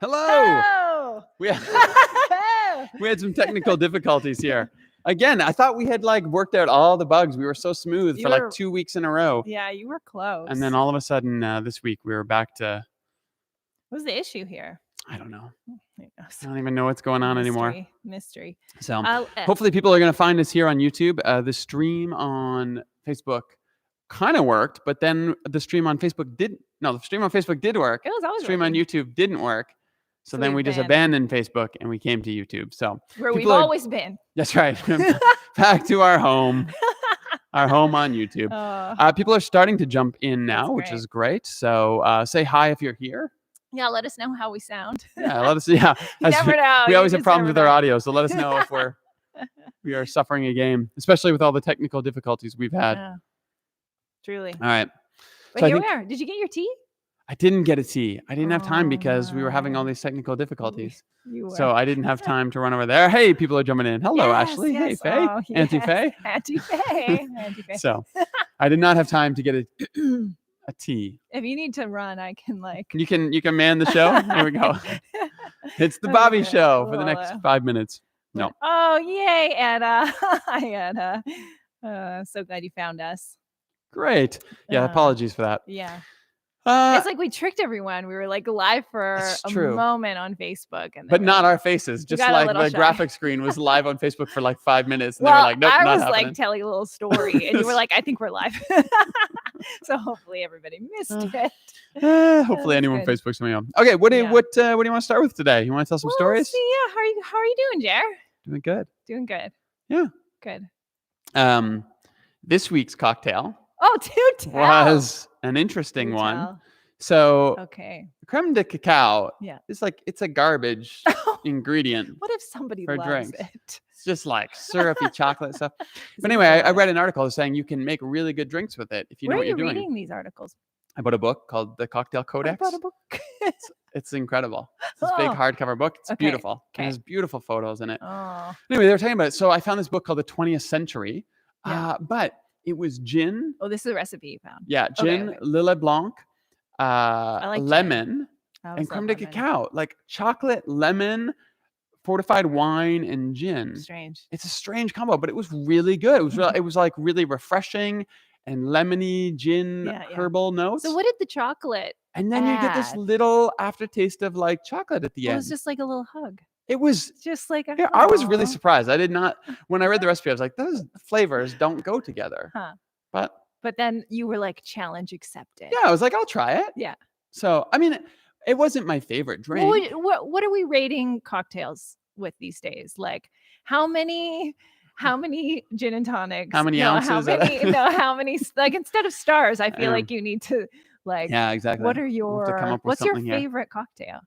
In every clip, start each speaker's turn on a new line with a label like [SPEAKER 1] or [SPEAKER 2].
[SPEAKER 1] Hello.
[SPEAKER 2] Oh!
[SPEAKER 1] We we had some technical difficulties here. Again, I thought we had worked out all the bugs. We were so smooth
[SPEAKER 2] You
[SPEAKER 1] for
[SPEAKER 2] were-
[SPEAKER 1] 2 weeks in a row.
[SPEAKER 2] Yeah, you were close.
[SPEAKER 1] And then all of a sudden this week we were back to,
[SPEAKER 2] what was the issue here?
[SPEAKER 1] I don't know.
[SPEAKER 2] Who knows?
[SPEAKER 1] I don't even know what's going on anymore.
[SPEAKER 2] Mystery.
[SPEAKER 1] So
[SPEAKER 2] I'll-
[SPEAKER 1] hopefully people are going to find us here on YouTube. The stream on Facebook kind of worked, but then the stream on Facebook didn't. No, the stream on Facebook did work.
[SPEAKER 2] It was always
[SPEAKER 1] The stream on
[SPEAKER 2] working.
[SPEAKER 1] YouTube didn't work. So then
[SPEAKER 2] we've
[SPEAKER 1] we just
[SPEAKER 2] been
[SPEAKER 1] abandoned Facebook and we came to YouTube. So
[SPEAKER 2] where we've
[SPEAKER 1] people are-
[SPEAKER 2] always been.
[SPEAKER 1] That's right. Back to our home on YouTube. People are starting to jump in now,
[SPEAKER 2] That's
[SPEAKER 1] which
[SPEAKER 2] great.
[SPEAKER 1] is great. So say hi if you're here.
[SPEAKER 2] Yeah, let us know how we sound.
[SPEAKER 1] Yeah, let us. Yeah,
[SPEAKER 2] You never know.
[SPEAKER 1] we
[SPEAKER 2] You
[SPEAKER 1] always have
[SPEAKER 2] just
[SPEAKER 1] problems
[SPEAKER 2] never
[SPEAKER 1] with our
[SPEAKER 2] know.
[SPEAKER 1] audio, so let us know if we are suffering a game, especially with all the technical difficulties we've had.
[SPEAKER 2] Yeah. Truly.
[SPEAKER 1] All right.
[SPEAKER 2] But
[SPEAKER 1] So I
[SPEAKER 2] here
[SPEAKER 1] think-
[SPEAKER 2] we are. Did you get your tea?
[SPEAKER 1] I didn't get a tea. I didn't have time
[SPEAKER 2] Oh,
[SPEAKER 1] because we were having all
[SPEAKER 2] no.
[SPEAKER 1] these technical difficulties.
[SPEAKER 2] You were.
[SPEAKER 1] So I didn't have time to run over there. Hey, people are jumping in. Hello,
[SPEAKER 2] Yes,
[SPEAKER 1] Ashley. Hey,
[SPEAKER 2] yes.
[SPEAKER 1] Faye.
[SPEAKER 2] Oh,
[SPEAKER 1] Auntie
[SPEAKER 2] yes.
[SPEAKER 1] Faye.
[SPEAKER 2] Auntie Faye. Auntie Faye.
[SPEAKER 1] So I did not have time to get a tea.
[SPEAKER 2] If you need to run, I can
[SPEAKER 1] You can man the show. Here we go. It's the Bobby
[SPEAKER 2] Okay,
[SPEAKER 1] Show for the
[SPEAKER 2] well,
[SPEAKER 1] next 5 minutes. No.
[SPEAKER 2] Oh, yay, Anna. Hi, Anna. So glad you found us.
[SPEAKER 1] Great. Yeah, apologies for that.
[SPEAKER 2] Yeah.
[SPEAKER 1] Uh,
[SPEAKER 2] It's like we tricked everyone. We were live for
[SPEAKER 1] That's
[SPEAKER 2] a
[SPEAKER 1] true.
[SPEAKER 2] moment on Facebook. And
[SPEAKER 1] but
[SPEAKER 2] then
[SPEAKER 1] not our faces. Just
[SPEAKER 2] got a
[SPEAKER 1] like
[SPEAKER 2] little
[SPEAKER 1] the
[SPEAKER 2] shy.
[SPEAKER 1] graphic screen was live on Facebook for 5 minutes. And
[SPEAKER 2] Well,
[SPEAKER 1] they were like, nope,
[SPEAKER 2] I
[SPEAKER 1] not
[SPEAKER 2] was
[SPEAKER 1] happening.
[SPEAKER 2] telling a little story, and you were like, I think we're live. So hopefully everybody missed it.
[SPEAKER 1] Hopefully
[SPEAKER 2] That's
[SPEAKER 1] anyone on
[SPEAKER 2] good.
[SPEAKER 1] Facebook's me on. Okay, what do
[SPEAKER 2] Yeah.
[SPEAKER 1] what do you want to start with today? You want to tell some
[SPEAKER 2] Well,
[SPEAKER 1] stories?
[SPEAKER 2] let's see, yeah. How are you doing, Jer?
[SPEAKER 1] Doing good.
[SPEAKER 2] Doing good.
[SPEAKER 1] Yeah.
[SPEAKER 2] Good.
[SPEAKER 1] This week's cocktail
[SPEAKER 2] Oh, do tell.
[SPEAKER 1] was an interesting
[SPEAKER 2] Do
[SPEAKER 1] one.
[SPEAKER 2] tell.
[SPEAKER 1] So
[SPEAKER 2] Okay.
[SPEAKER 1] creme de cacao
[SPEAKER 2] Yeah.
[SPEAKER 1] is it's a garbage ingredient.
[SPEAKER 2] What if somebody
[SPEAKER 1] For
[SPEAKER 2] loves
[SPEAKER 1] drinks.
[SPEAKER 2] it?
[SPEAKER 1] It's just syrupy chocolate stuff.
[SPEAKER 2] Is
[SPEAKER 1] But
[SPEAKER 2] it
[SPEAKER 1] anyway, I
[SPEAKER 2] good?
[SPEAKER 1] read an article saying you can make really good drinks with it if you know
[SPEAKER 2] Where
[SPEAKER 1] what
[SPEAKER 2] are
[SPEAKER 1] you're
[SPEAKER 2] you
[SPEAKER 1] doing.
[SPEAKER 2] reading these articles?
[SPEAKER 1] I bought a book called The Cocktail Codex.
[SPEAKER 2] I bought a book.
[SPEAKER 1] It's incredible. It's this big
[SPEAKER 2] Oh.
[SPEAKER 1] hardcover book. It's
[SPEAKER 2] Okay,
[SPEAKER 1] beautiful.
[SPEAKER 2] okay.
[SPEAKER 1] It has beautiful photos in it.
[SPEAKER 2] Oh,
[SPEAKER 1] Anyway, they were talking about it. So I found this book called The 20th Century,
[SPEAKER 2] Yeah.
[SPEAKER 1] but it was gin.
[SPEAKER 2] oh, this is a recipe you found.
[SPEAKER 1] Yeah, gin,
[SPEAKER 2] okay.
[SPEAKER 1] Lillet Blanc,
[SPEAKER 2] like gin.
[SPEAKER 1] lemon,
[SPEAKER 2] I
[SPEAKER 1] and
[SPEAKER 2] always
[SPEAKER 1] creme
[SPEAKER 2] love
[SPEAKER 1] de
[SPEAKER 2] lemon.
[SPEAKER 1] cacao. Chocolate, lemon, fortified wine, and gin.
[SPEAKER 2] Strange.
[SPEAKER 1] It's a strange combo, but it was really good. It was
[SPEAKER 2] Mhm.
[SPEAKER 1] it was really refreshing and lemony gin
[SPEAKER 2] Yeah, yeah.
[SPEAKER 1] herbal notes.
[SPEAKER 2] So what did the chocolate?
[SPEAKER 1] And then you get this
[SPEAKER 2] add?
[SPEAKER 1] little aftertaste of chocolate at the
[SPEAKER 2] It
[SPEAKER 1] end.
[SPEAKER 2] was just like a little hug.
[SPEAKER 1] It was.
[SPEAKER 2] It's just like a
[SPEAKER 1] Yeah, I was really
[SPEAKER 2] "Aw."
[SPEAKER 1] surprised. I did not. When I read the recipe, I was like, "Those flavors don't go together."
[SPEAKER 2] Huh.
[SPEAKER 1] But
[SPEAKER 2] But then you were like, challenge accepted.
[SPEAKER 1] yeah, I was like, "I'll try it."
[SPEAKER 2] Yeah.
[SPEAKER 1] So I mean, it wasn't my favorite drink.
[SPEAKER 2] What are we rating cocktails with these days? How many gin and tonics?
[SPEAKER 1] How many
[SPEAKER 2] no,
[SPEAKER 1] ounces
[SPEAKER 2] How
[SPEAKER 1] of it?
[SPEAKER 2] many? No, how many? Instead of stars, I feel
[SPEAKER 1] Yeah.
[SPEAKER 2] like you need to
[SPEAKER 1] Yeah, exactly.
[SPEAKER 2] What are
[SPEAKER 1] We'll have to come
[SPEAKER 2] your?
[SPEAKER 1] up with
[SPEAKER 2] What's your
[SPEAKER 1] something here.
[SPEAKER 2] favorite cocktail?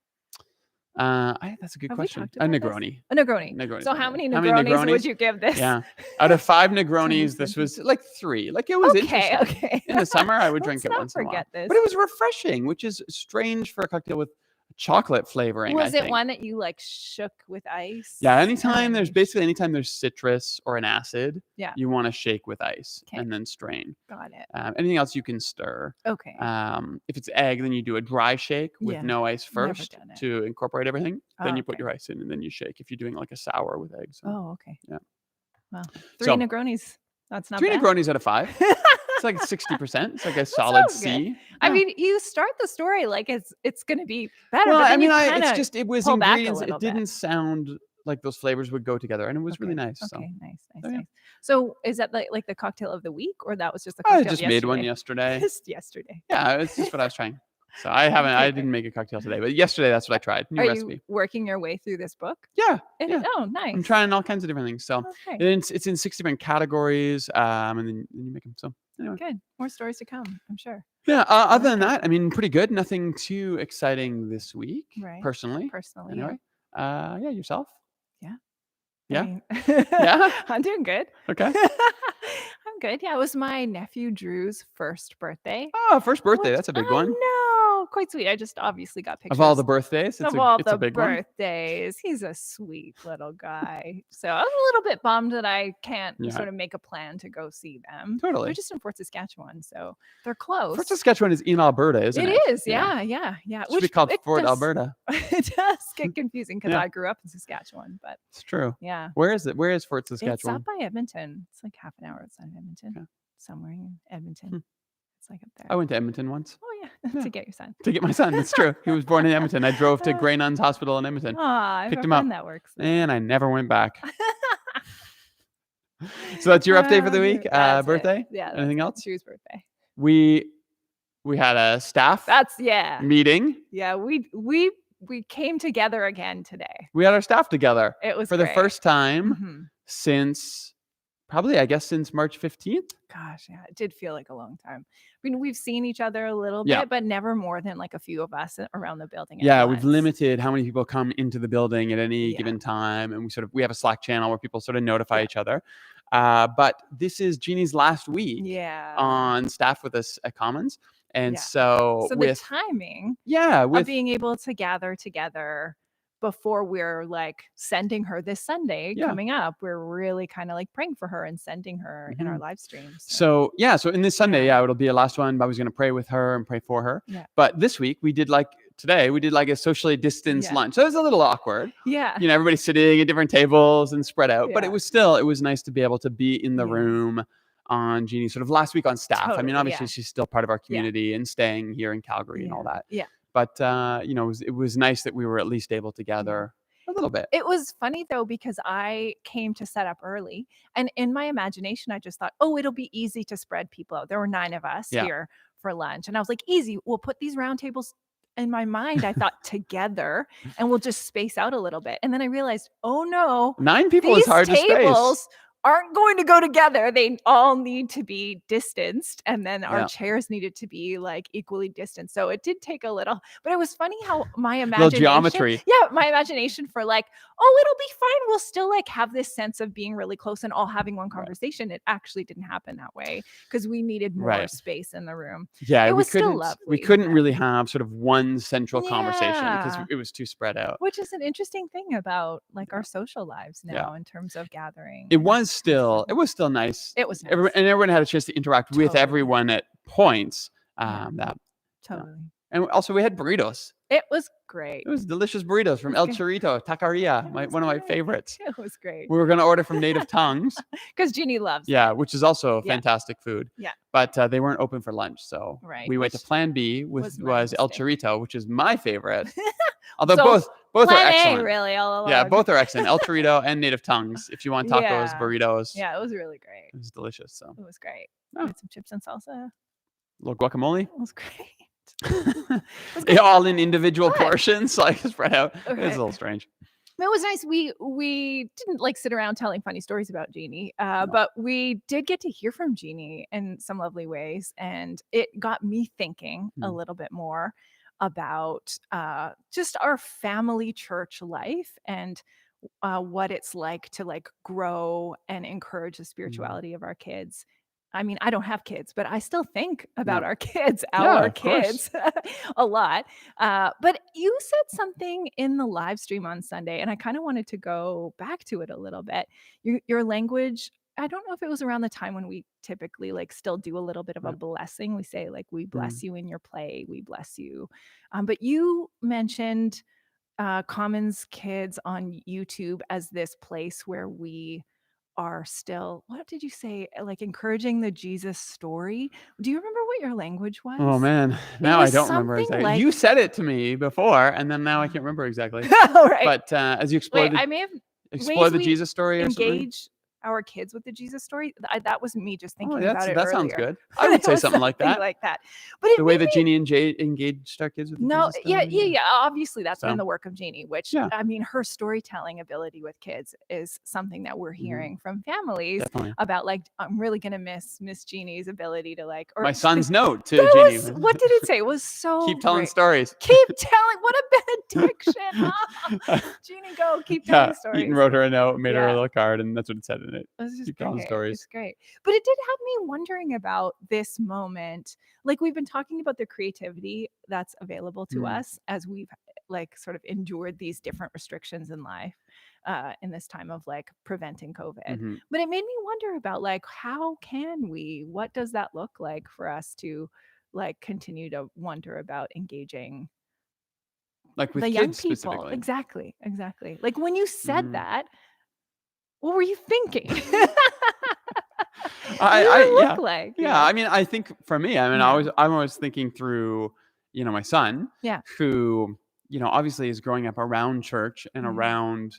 [SPEAKER 1] That's a good
[SPEAKER 2] Have we
[SPEAKER 1] question.
[SPEAKER 2] talked
[SPEAKER 1] A
[SPEAKER 2] about this?
[SPEAKER 1] Negroni.
[SPEAKER 2] A Negroni.
[SPEAKER 1] Negroni.
[SPEAKER 2] So how many
[SPEAKER 1] How many
[SPEAKER 2] Negronis would
[SPEAKER 1] Negronis?
[SPEAKER 2] you give this?
[SPEAKER 1] Yeah. Out of 5 Negronis,
[SPEAKER 2] Sounds
[SPEAKER 1] this was 3. It was
[SPEAKER 2] Okay.
[SPEAKER 1] interesting.
[SPEAKER 2] Okay.
[SPEAKER 1] In the summer, I would drink
[SPEAKER 2] Let's
[SPEAKER 1] it
[SPEAKER 2] not
[SPEAKER 1] once in a while.
[SPEAKER 2] forget this.
[SPEAKER 1] But it was refreshing, which is strange for a cocktail with chocolate flavoring.
[SPEAKER 2] Was
[SPEAKER 1] I
[SPEAKER 2] it
[SPEAKER 1] think.
[SPEAKER 2] one that you shook with ice?
[SPEAKER 1] Yeah, anytime
[SPEAKER 2] And-
[SPEAKER 1] anytime there's citrus or an acid,
[SPEAKER 2] Yeah.
[SPEAKER 1] you want to shake with ice
[SPEAKER 2] Okay.
[SPEAKER 1] and then strain.
[SPEAKER 2] Got it.
[SPEAKER 1] Anything else you can stir.
[SPEAKER 2] Okay.
[SPEAKER 1] If it's egg, then you do a dry shake with
[SPEAKER 2] Yeah,
[SPEAKER 1] no ice
[SPEAKER 2] never
[SPEAKER 1] first
[SPEAKER 2] done it.
[SPEAKER 1] to incorporate everything. Then
[SPEAKER 2] Oh,
[SPEAKER 1] you put
[SPEAKER 2] okay.
[SPEAKER 1] your ice in and then you shake if you're doing a sour with eggs.
[SPEAKER 2] Oh, okay.
[SPEAKER 1] Yeah.
[SPEAKER 2] Wow. 3
[SPEAKER 1] So-
[SPEAKER 2] Negronis. That's not
[SPEAKER 1] 3
[SPEAKER 2] bad.
[SPEAKER 1] Negronis out of 5. It's 60%. It's a solid
[SPEAKER 2] not good.
[SPEAKER 1] C.
[SPEAKER 2] I
[SPEAKER 1] Yeah.
[SPEAKER 2] mean, you start the story like it's going to be better.
[SPEAKER 1] Well,
[SPEAKER 2] but then
[SPEAKER 1] I mean,
[SPEAKER 2] you
[SPEAKER 1] it's
[SPEAKER 2] kinda
[SPEAKER 1] just it was
[SPEAKER 2] pull back a
[SPEAKER 1] ingredients. It
[SPEAKER 2] little bit.
[SPEAKER 1] didn't sound like those flavors would go together, and it was really
[SPEAKER 2] Okay,
[SPEAKER 1] nice. So
[SPEAKER 2] Okay, nice.
[SPEAKER 1] So, yeah.
[SPEAKER 2] Nice. So is that like the cocktail of the week, or that was just the
[SPEAKER 1] I
[SPEAKER 2] cocktail
[SPEAKER 1] just made one
[SPEAKER 2] yesterday?
[SPEAKER 1] yesterday.
[SPEAKER 2] Just yesterday.
[SPEAKER 1] Yeah, it's just what I was trying. So I didn't make a cocktail today, but yesterday that's what I tried. New
[SPEAKER 2] Are
[SPEAKER 1] recipe.
[SPEAKER 2] you working your way through this book?
[SPEAKER 1] Yeah,
[SPEAKER 2] Yeah. Oh,
[SPEAKER 1] I'm
[SPEAKER 2] nice.
[SPEAKER 1] trying all kinds of different things. So
[SPEAKER 2] Okay.
[SPEAKER 1] it's in 6 different categories, and then you make them. So anyway,
[SPEAKER 2] Good. More stories to come, I'm sure.
[SPEAKER 1] yeah. Other than
[SPEAKER 2] Okay.
[SPEAKER 1] that, I mean, pretty good. Nothing too exciting this week,
[SPEAKER 2] Right.
[SPEAKER 1] personally.
[SPEAKER 2] Personally.
[SPEAKER 1] Anyway, yeah. Yourself?
[SPEAKER 2] I
[SPEAKER 1] Yeah?
[SPEAKER 2] mean-
[SPEAKER 1] Yeah?
[SPEAKER 2] I'm doing good.
[SPEAKER 1] Okay.
[SPEAKER 2] I'm good. Yeah, it was my nephew Drew's first birthday.
[SPEAKER 1] Oh, first birthday.
[SPEAKER 2] which
[SPEAKER 1] That's a big
[SPEAKER 2] I
[SPEAKER 1] one.
[SPEAKER 2] know. quite sweet. I just obviously got pictures
[SPEAKER 1] Of all the birthdays, it's
[SPEAKER 2] of all
[SPEAKER 1] it's a
[SPEAKER 2] the
[SPEAKER 1] big one.
[SPEAKER 2] birthdays. He's a sweet little guy. So I was a little bit bummed that I can't
[SPEAKER 1] Yeah.
[SPEAKER 2] sort of make a plan to go see them.
[SPEAKER 1] Totally.
[SPEAKER 2] They're just in Fort Saskatchewan, so they're close.
[SPEAKER 1] Fort Saskatchewan is in Alberta, isn't it?
[SPEAKER 2] It is, yeah.
[SPEAKER 1] It should be called
[SPEAKER 2] it
[SPEAKER 1] Fort
[SPEAKER 2] does-
[SPEAKER 1] Alberta.
[SPEAKER 2] It does get confusing because
[SPEAKER 1] Yeah.
[SPEAKER 2] I grew up in Saskatchewan, but
[SPEAKER 1] It's true.
[SPEAKER 2] yeah.
[SPEAKER 1] Where is it? Where is Fort
[SPEAKER 2] It's
[SPEAKER 1] Saskatchewan?
[SPEAKER 2] up by Edmonton. It's like half an hour outside of Edmonton,
[SPEAKER 1] Okay.
[SPEAKER 2] somewhere in Edmonton.
[SPEAKER 1] Hmm.
[SPEAKER 2] It's like up there.
[SPEAKER 1] I went to Edmonton once
[SPEAKER 2] Oh yeah,
[SPEAKER 1] Yeah.
[SPEAKER 2] to get your son.
[SPEAKER 1] to get my son. It's true. He was born in Edmonton. I drove to Grey Nuns Hospital in Edmonton,
[SPEAKER 2] Ah, I have
[SPEAKER 1] Picked
[SPEAKER 2] a
[SPEAKER 1] him up.
[SPEAKER 2] friend that works there.
[SPEAKER 1] and I never went back. So that's your update for the week.
[SPEAKER 2] That's it.
[SPEAKER 1] Birthday?
[SPEAKER 2] Yeah. that's
[SPEAKER 1] Anything
[SPEAKER 2] it.
[SPEAKER 1] else?
[SPEAKER 2] Drew's birthday.
[SPEAKER 1] We had a staff
[SPEAKER 2] That's yeah.
[SPEAKER 1] meeting.
[SPEAKER 2] Yeah. We came together again today.
[SPEAKER 1] We had our staff together
[SPEAKER 2] It was
[SPEAKER 1] for the
[SPEAKER 2] great.
[SPEAKER 1] first time
[SPEAKER 2] Mhm.
[SPEAKER 1] since probably, I guess, since March 15th.
[SPEAKER 2] Gosh, yeah, it did feel like a long time. I mean, we've seen each other a little
[SPEAKER 1] Yeah.
[SPEAKER 2] bit, but never more than like a few of us around the building. at
[SPEAKER 1] Yeah, we've
[SPEAKER 2] once.
[SPEAKER 1] limited how many people come into the building at any
[SPEAKER 2] Yeah.
[SPEAKER 1] given time, and we have a Slack channel where people sort of notify
[SPEAKER 2] Yeah.
[SPEAKER 1] each other. But this is Jeannie's last week
[SPEAKER 2] Yeah.
[SPEAKER 1] on staff with us at Commons, and
[SPEAKER 2] Yeah.
[SPEAKER 1] so
[SPEAKER 2] So the
[SPEAKER 1] with
[SPEAKER 2] timing
[SPEAKER 1] with
[SPEAKER 2] of being able to gather together before we're like sending her this Sunday
[SPEAKER 1] Yeah.
[SPEAKER 2] coming up, we're really kind of like praying for her and sending her in our live streams.
[SPEAKER 1] So in this Sunday,
[SPEAKER 2] Yeah.
[SPEAKER 1] it'll be a last one. But I was going to pray with her and pray for her.
[SPEAKER 2] Yeah.
[SPEAKER 1] But this week we did today we did a socially distanced
[SPEAKER 2] Yeah.
[SPEAKER 1] lunch. So it was a little awkward.
[SPEAKER 2] yeah.
[SPEAKER 1] Everybody sitting at different tables and spread out. But
[SPEAKER 2] Yeah.
[SPEAKER 1] it was nice to be able to be in the
[SPEAKER 2] Yeah.
[SPEAKER 1] room on Jeannie's sort of last week on staff. I
[SPEAKER 2] Totally,
[SPEAKER 1] mean, obviously
[SPEAKER 2] yeah.
[SPEAKER 1] she's still part of our
[SPEAKER 2] Yeah.
[SPEAKER 1] community and staying here in Calgary and all
[SPEAKER 2] Yeah.
[SPEAKER 1] that.
[SPEAKER 2] Yeah.
[SPEAKER 1] But it was nice that we were at least able to gather a little bit.
[SPEAKER 2] It was funny though, because I came to set up early, and in my imagination, I just thought, oh, it'll be easy to spread people out. There were 9 of us
[SPEAKER 1] Yeah.
[SPEAKER 2] here for lunch, and I was like, easy. We'll put these round tables. In my mind, I thought together, and we'll just space out a little bit. And then I realized, oh no,
[SPEAKER 1] 9 people
[SPEAKER 2] these
[SPEAKER 1] is hard to space.
[SPEAKER 2] tables aren't going to go together. They all need to be distanced, and then our
[SPEAKER 1] Yeah.
[SPEAKER 2] chairs needed to be like equally distanced. So it did take a little, but it was funny how my
[SPEAKER 1] Little
[SPEAKER 2] imagination,
[SPEAKER 1] geometry.
[SPEAKER 2] yeah, my imagination for like, oh, it'll be fine. We'll still like have this sense of being really close and all having one conversation. It actually didn't happen that way because we needed more
[SPEAKER 1] Right.
[SPEAKER 2] space in the room.
[SPEAKER 1] Yeah,
[SPEAKER 2] It
[SPEAKER 1] we
[SPEAKER 2] was still
[SPEAKER 1] couldn't we
[SPEAKER 2] lovely,
[SPEAKER 1] couldn't
[SPEAKER 2] but-
[SPEAKER 1] really have sort of one central conversation because
[SPEAKER 2] Yeah.
[SPEAKER 1] it was too spread out.
[SPEAKER 2] Which is an interesting thing about like our social lives now
[SPEAKER 1] Yeah.
[SPEAKER 2] in terms of gathering.
[SPEAKER 1] It
[SPEAKER 2] and
[SPEAKER 1] was still nice.
[SPEAKER 2] It was nice.
[SPEAKER 1] Everyone had a chance to interact with
[SPEAKER 2] Totally.
[SPEAKER 1] everyone at points.
[SPEAKER 2] Yeah.
[SPEAKER 1] That
[SPEAKER 2] Totally.
[SPEAKER 1] and also we had burritos.
[SPEAKER 2] It was great.
[SPEAKER 1] It was delicious burritos from
[SPEAKER 2] It
[SPEAKER 1] El
[SPEAKER 2] was
[SPEAKER 1] Chorrito, Taqueria,
[SPEAKER 2] It was
[SPEAKER 1] one of my
[SPEAKER 2] great.
[SPEAKER 1] favorites.
[SPEAKER 2] It was great.
[SPEAKER 1] We were going to order from Native Tongues,
[SPEAKER 2] Because Jeannie loves
[SPEAKER 1] yeah, which is also
[SPEAKER 2] Yeah.
[SPEAKER 1] fantastic food.
[SPEAKER 2] Yeah.
[SPEAKER 1] But they weren't open for lunch, so
[SPEAKER 2] Right,
[SPEAKER 1] we went to
[SPEAKER 2] which
[SPEAKER 1] Plan B,
[SPEAKER 2] was
[SPEAKER 1] was
[SPEAKER 2] my
[SPEAKER 1] El
[SPEAKER 2] mistake.
[SPEAKER 1] Chorrito, which is my favorite. Although
[SPEAKER 2] So,
[SPEAKER 1] both are
[SPEAKER 2] Plan A,
[SPEAKER 1] excellent.
[SPEAKER 2] really, all along.
[SPEAKER 1] Yeah, both are excellent. El Chorrito and Native Tongues. If you want tacos,
[SPEAKER 2] Yeah.
[SPEAKER 1] burritos,
[SPEAKER 2] Yeah, it was really great.
[SPEAKER 1] it was delicious. So
[SPEAKER 2] It was great.
[SPEAKER 1] Oh.
[SPEAKER 2] We had some chips and salsa.
[SPEAKER 1] little guacamole,
[SPEAKER 2] It was great. was good.
[SPEAKER 1] all in individual
[SPEAKER 2] Good.
[SPEAKER 1] portions, like spread out. It was
[SPEAKER 2] Okay.
[SPEAKER 1] a little strange.
[SPEAKER 2] It was nice. We didn't like sit around telling funny stories about Jeannie, but we did get to hear from Jeannie in some lovely ways, and it got me thinking a
[SPEAKER 1] Mm.
[SPEAKER 2] little bit more about just our family church life and what it's like to like grow and encourage the spirituality of our kids. I mean, I don't have kids, but I still think about
[SPEAKER 1] Yeah.
[SPEAKER 2] our kids,
[SPEAKER 1] Yeah,
[SPEAKER 2] our
[SPEAKER 1] of course.
[SPEAKER 2] kids a lot. But you said something in the live stream on Sunday, and I kind of wanted to go back to it a little bit. Your language, I don't know if it was around the time when we typically like still do a little bit of a
[SPEAKER 1] Right.
[SPEAKER 2] blessing. We say like, we bless you in your play, we bless you. But you mentioned Commons Kids on YouTube as this place where we are still, what did you say? Like encouraging the Jesus story. Do you remember what your language was?
[SPEAKER 1] Oh man, now I
[SPEAKER 2] was
[SPEAKER 1] don't remember
[SPEAKER 2] something
[SPEAKER 1] exactly.
[SPEAKER 2] like-
[SPEAKER 1] You said it to me before, and then now I can't remember exactly.
[SPEAKER 2] All right.
[SPEAKER 1] But as you explore
[SPEAKER 2] Wait,
[SPEAKER 1] the,
[SPEAKER 2] I may have
[SPEAKER 1] explore the
[SPEAKER 2] we
[SPEAKER 1] Jesus story or something.
[SPEAKER 2] engaged our kids with the Jesus story. That was me just thinking
[SPEAKER 1] Oh,
[SPEAKER 2] about it
[SPEAKER 1] that sounds
[SPEAKER 2] earlier.
[SPEAKER 1] good. I would
[SPEAKER 2] It
[SPEAKER 1] say
[SPEAKER 2] was
[SPEAKER 1] something like that.
[SPEAKER 2] But it
[SPEAKER 1] The way
[SPEAKER 2] made
[SPEAKER 1] that
[SPEAKER 2] me-
[SPEAKER 1] Jeannie and Jay engaged our kids with the
[SPEAKER 2] No,
[SPEAKER 1] Jesus
[SPEAKER 2] yeah,
[SPEAKER 1] story.
[SPEAKER 2] yeah. Obviously, that's been
[SPEAKER 1] So-
[SPEAKER 2] the work of Jeannie, which
[SPEAKER 1] Yeah.
[SPEAKER 2] I mean, her storytelling ability with kids is something that we're hearing from families
[SPEAKER 1] Definitely.
[SPEAKER 2] about. Like, I'm really gonna miss Jeannie's ability to like. Or
[SPEAKER 1] My son's note to
[SPEAKER 2] that
[SPEAKER 1] Jeannie.
[SPEAKER 2] was, what did it say? It was so
[SPEAKER 1] Keep telling
[SPEAKER 2] great.
[SPEAKER 1] stories.
[SPEAKER 2] Keep telling. What a benediction! Ah, Jeannie, go keep telling
[SPEAKER 1] Yeah,
[SPEAKER 2] stories.
[SPEAKER 1] Eaton wrote her a note, made her a
[SPEAKER 2] Yeah.
[SPEAKER 1] little card, and that's what it said in minute.
[SPEAKER 2] This is
[SPEAKER 1] Keep telling
[SPEAKER 2] great.
[SPEAKER 1] stories.
[SPEAKER 2] It's great. But it did have me wondering about this moment. Like we've been talking about the creativity that's available to
[SPEAKER 1] Mm.
[SPEAKER 2] us as we've like sort of endured these different restrictions in life in this time of like preventing COVID.
[SPEAKER 1] Mhm.
[SPEAKER 2] But it made me wonder about like what does that look like for us to like continue to wonder about engaging
[SPEAKER 1] Like with
[SPEAKER 2] the young
[SPEAKER 1] kids
[SPEAKER 2] people?
[SPEAKER 1] specifically.
[SPEAKER 2] Exactly. Like when you said
[SPEAKER 1] Mhm.
[SPEAKER 2] that, what were you thinking? What
[SPEAKER 1] I
[SPEAKER 2] did
[SPEAKER 1] I
[SPEAKER 2] it look
[SPEAKER 1] yeah.
[SPEAKER 2] like?
[SPEAKER 1] Yeah, I mean, I think for me, I mean,
[SPEAKER 2] Yeah.
[SPEAKER 1] I'm always thinking through, my son
[SPEAKER 2] Yeah.
[SPEAKER 1] who, obviously is growing up around church and
[SPEAKER 2] Mhm.
[SPEAKER 1] around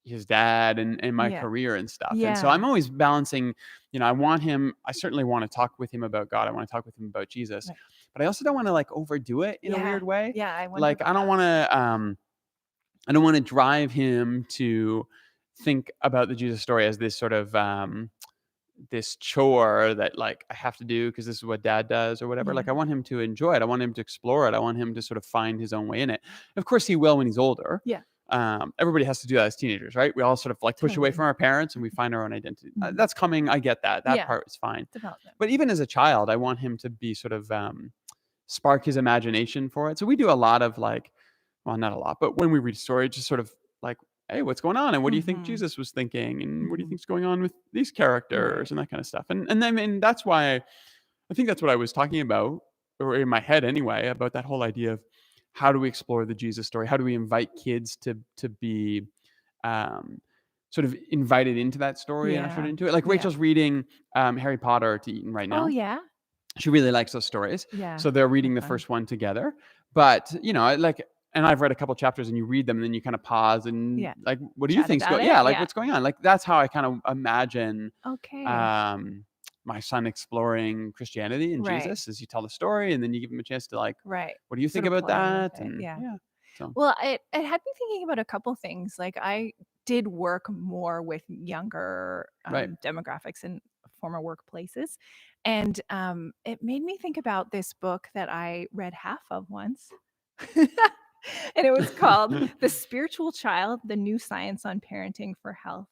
[SPEAKER 1] his dad and my
[SPEAKER 2] Yeah.
[SPEAKER 1] career and stuff. And so
[SPEAKER 2] Yeah.
[SPEAKER 1] I'm always balancing, I certainly want to talk with him about God. I want to talk with him about Jesus,
[SPEAKER 2] Right.
[SPEAKER 1] but I also don't want to like overdo it in a
[SPEAKER 2] Yeah.
[SPEAKER 1] weird way.
[SPEAKER 2] Yeah, I wonder
[SPEAKER 1] Like
[SPEAKER 2] about that.
[SPEAKER 1] I don't want to drive him to think about the Jesus story as this sort of this chore that like I have to do because this is what dad does or whatever.
[SPEAKER 2] Yeah.
[SPEAKER 1] Like I want him to enjoy it. I want him to explore it. I want him to sort of find his own way in it. Of course, he will when he's older.
[SPEAKER 2] Yeah.
[SPEAKER 1] Everybody has to do that as teenagers, right? We all sort of like push away
[SPEAKER 2] Totally.
[SPEAKER 1] from our parents and we find our own identity.
[SPEAKER 2] Mhm.
[SPEAKER 1] That's coming. I get that. That
[SPEAKER 2] Yeah.
[SPEAKER 1] part is fine.
[SPEAKER 2] Development.
[SPEAKER 1] But even as a child, I want him to be sort of spark his imagination for it. So we do a lot of like, well, not a lot, but when we read story, just sort of like, hey, what's going on? And what do you think
[SPEAKER 2] Mhm.
[SPEAKER 1] Jesus was thinking? And what do you
[SPEAKER 2] Mhm.
[SPEAKER 1] think's going on with these characters
[SPEAKER 2] Right.
[SPEAKER 1] and that kind of stuff? And I mean, that's why I think that's what I was talking about, or in my head anyway, about that whole idea of how do we explore the Jesus story? How do we invite kids to be um, sort of invited into that story and ushered
[SPEAKER 2] Yeah.
[SPEAKER 1] into it? Like
[SPEAKER 2] Yeah.
[SPEAKER 1] Rachel's reading Harry Potter to Eton right
[SPEAKER 2] Oh,
[SPEAKER 1] now.
[SPEAKER 2] yeah?
[SPEAKER 1] She really likes those stories.
[SPEAKER 2] Yeah.
[SPEAKER 1] So they're reading the
[SPEAKER 2] Fun.
[SPEAKER 1] first one together. But, and I've read a couple chapters and you read them and then you kind of pause and
[SPEAKER 2] Yeah.
[SPEAKER 1] like, what do you
[SPEAKER 2] Chat
[SPEAKER 1] think's
[SPEAKER 2] about
[SPEAKER 1] going?
[SPEAKER 2] it?
[SPEAKER 1] Yeah, like
[SPEAKER 2] Yeah.
[SPEAKER 1] what's going on? Like that's how I kind of imagine
[SPEAKER 2] Okay.
[SPEAKER 1] my son exploring Christianity and
[SPEAKER 2] Right.
[SPEAKER 1] Jesus as you tell the story and then you give him a chance to like,
[SPEAKER 2] Right.
[SPEAKER 1] what do you think
[SPEAKER 2] Sort of
[SPEAKER 1] about
[SPEAKER 2] play with
[SPEAKER 1] that?
[SPEAKER 2] it.
[SPEAKER 1] And
[SPEAKER 2] Yeah.
[SPEAKER 1] So
[SPEAKER 2] Well, it had me thinking about a couple things. Like I did work more with younger
[SPEAKER 1] Right.
[SPEAKER 2] demographics in former workplaces. And it made me think about this book that I read half of once. And it was called The Spiritual Child, The New Science on Parenting for Health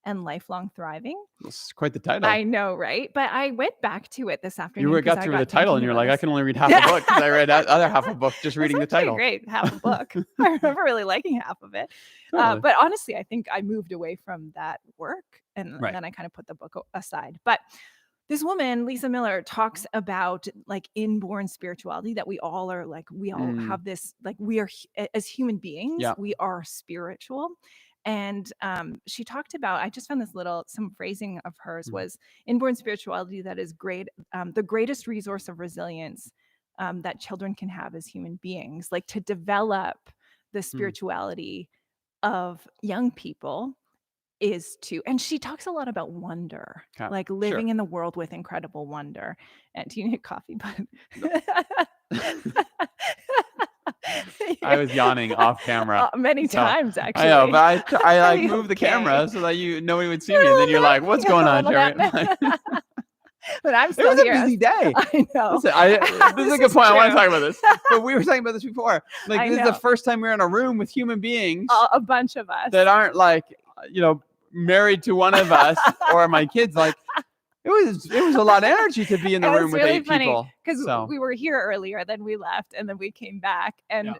[SPEAKER 2] and Lifelong Thriving.
[SPEAKER 1] It's quite the title.
[SPEAKER 2] I know, right? But I went back to it this afternoon.
[SPEAKER 1] You
[SPEAKER 2] 'cause
[SPEAKER 1] got
[SPEAKER 2] I
[SPEAKER 1] through the title and
[SPEAKER 2] thinking
[SPEAKER 1] you're
[SPEAKER 2] about
[SPEAKER 1] like, I
[SPEAKER 2] this.
[SPEAKER 1] can only read half a book because I read that other half a book just
[SPEAKER 2] That's
[SPEAKER 1] reading the
[SPEAKER 2] actually
[SPEAKER 1] title.
[SPEAKER 2] great, half a book. I remember really liking half of it.
[SPEAKER 1] Totally.
[SPEAKER 2] But honestly, I think I moved away from that work and
[SPEAKER 1] Right.
[SPEAKER 2] then I kind of put the book aside. But this woman, Lisa Miller, talks about like inborn spirituality that we all are like, we all have this, like we are as human beings,
[SPEAKER 1] Yeah.
[SPEAKER 2] we are spiritual. And she talked about, I just found some phrasing of hers was inborn spirituality that is great, the greatest resource of resilience that children can have as human beings, like to develop the spirituality of young people is to, and she talks a lot about wonder,
[SPEAKER 1] Okay.
[SPEAKER 2] like living
[SPEAKER 1] Sure.
[SPEAKER 2] in the world with incredible wonder. And do you need coffee, bud?
[SPEAKER 1] I was yawning off camera.
[SPEAKER 2] Many
[SPEAKER 1] So,
[SPEAKER 2] times, actually.
[SPEAKER 1] I know, but I like
[SPEAKER 2] Are you
[SPEAKER 1] moved the
[SPEAKER 2] okay?
[SPEAKER 1] camera so that nobody would see me, and then you're like, "What's going on, Jerry?"
[SPEAKER 2] But I'm
[SPEAKER 1] It
[SPEAKER 2] still
[SPEAKER 1] was a
[SPEAKER 2] here.
[SPEAKER 1] busy day.
[SPEAKER 2] I know.
[SPEAKER 1] Listen, this is a good point. I want to talk about this, but we were talking about this before. Like
[SPEAKER 2] I
[SPEAKER 1] this is the
[SPEAKER 2] know.
[SPEAKER 1] first time we're in a room with human beings
[SPEAKER 2] A bunch of us.
[SPEAKER 1] that aren't like, married to one of us or my kids. Like it was a lot of energy to be in the
[SPEAKER 2] It was
[SPEAKER 1] room with
[SPEAKER 2] really
[SPEAKER 1] 8
[SPEAKER 2] funny,
[SPEAKER 1] people.
[SPEAKER 2] because
[SPEAKER 1] So
[SPEAKER 2] we were here earlier, then we left, and then we came back, and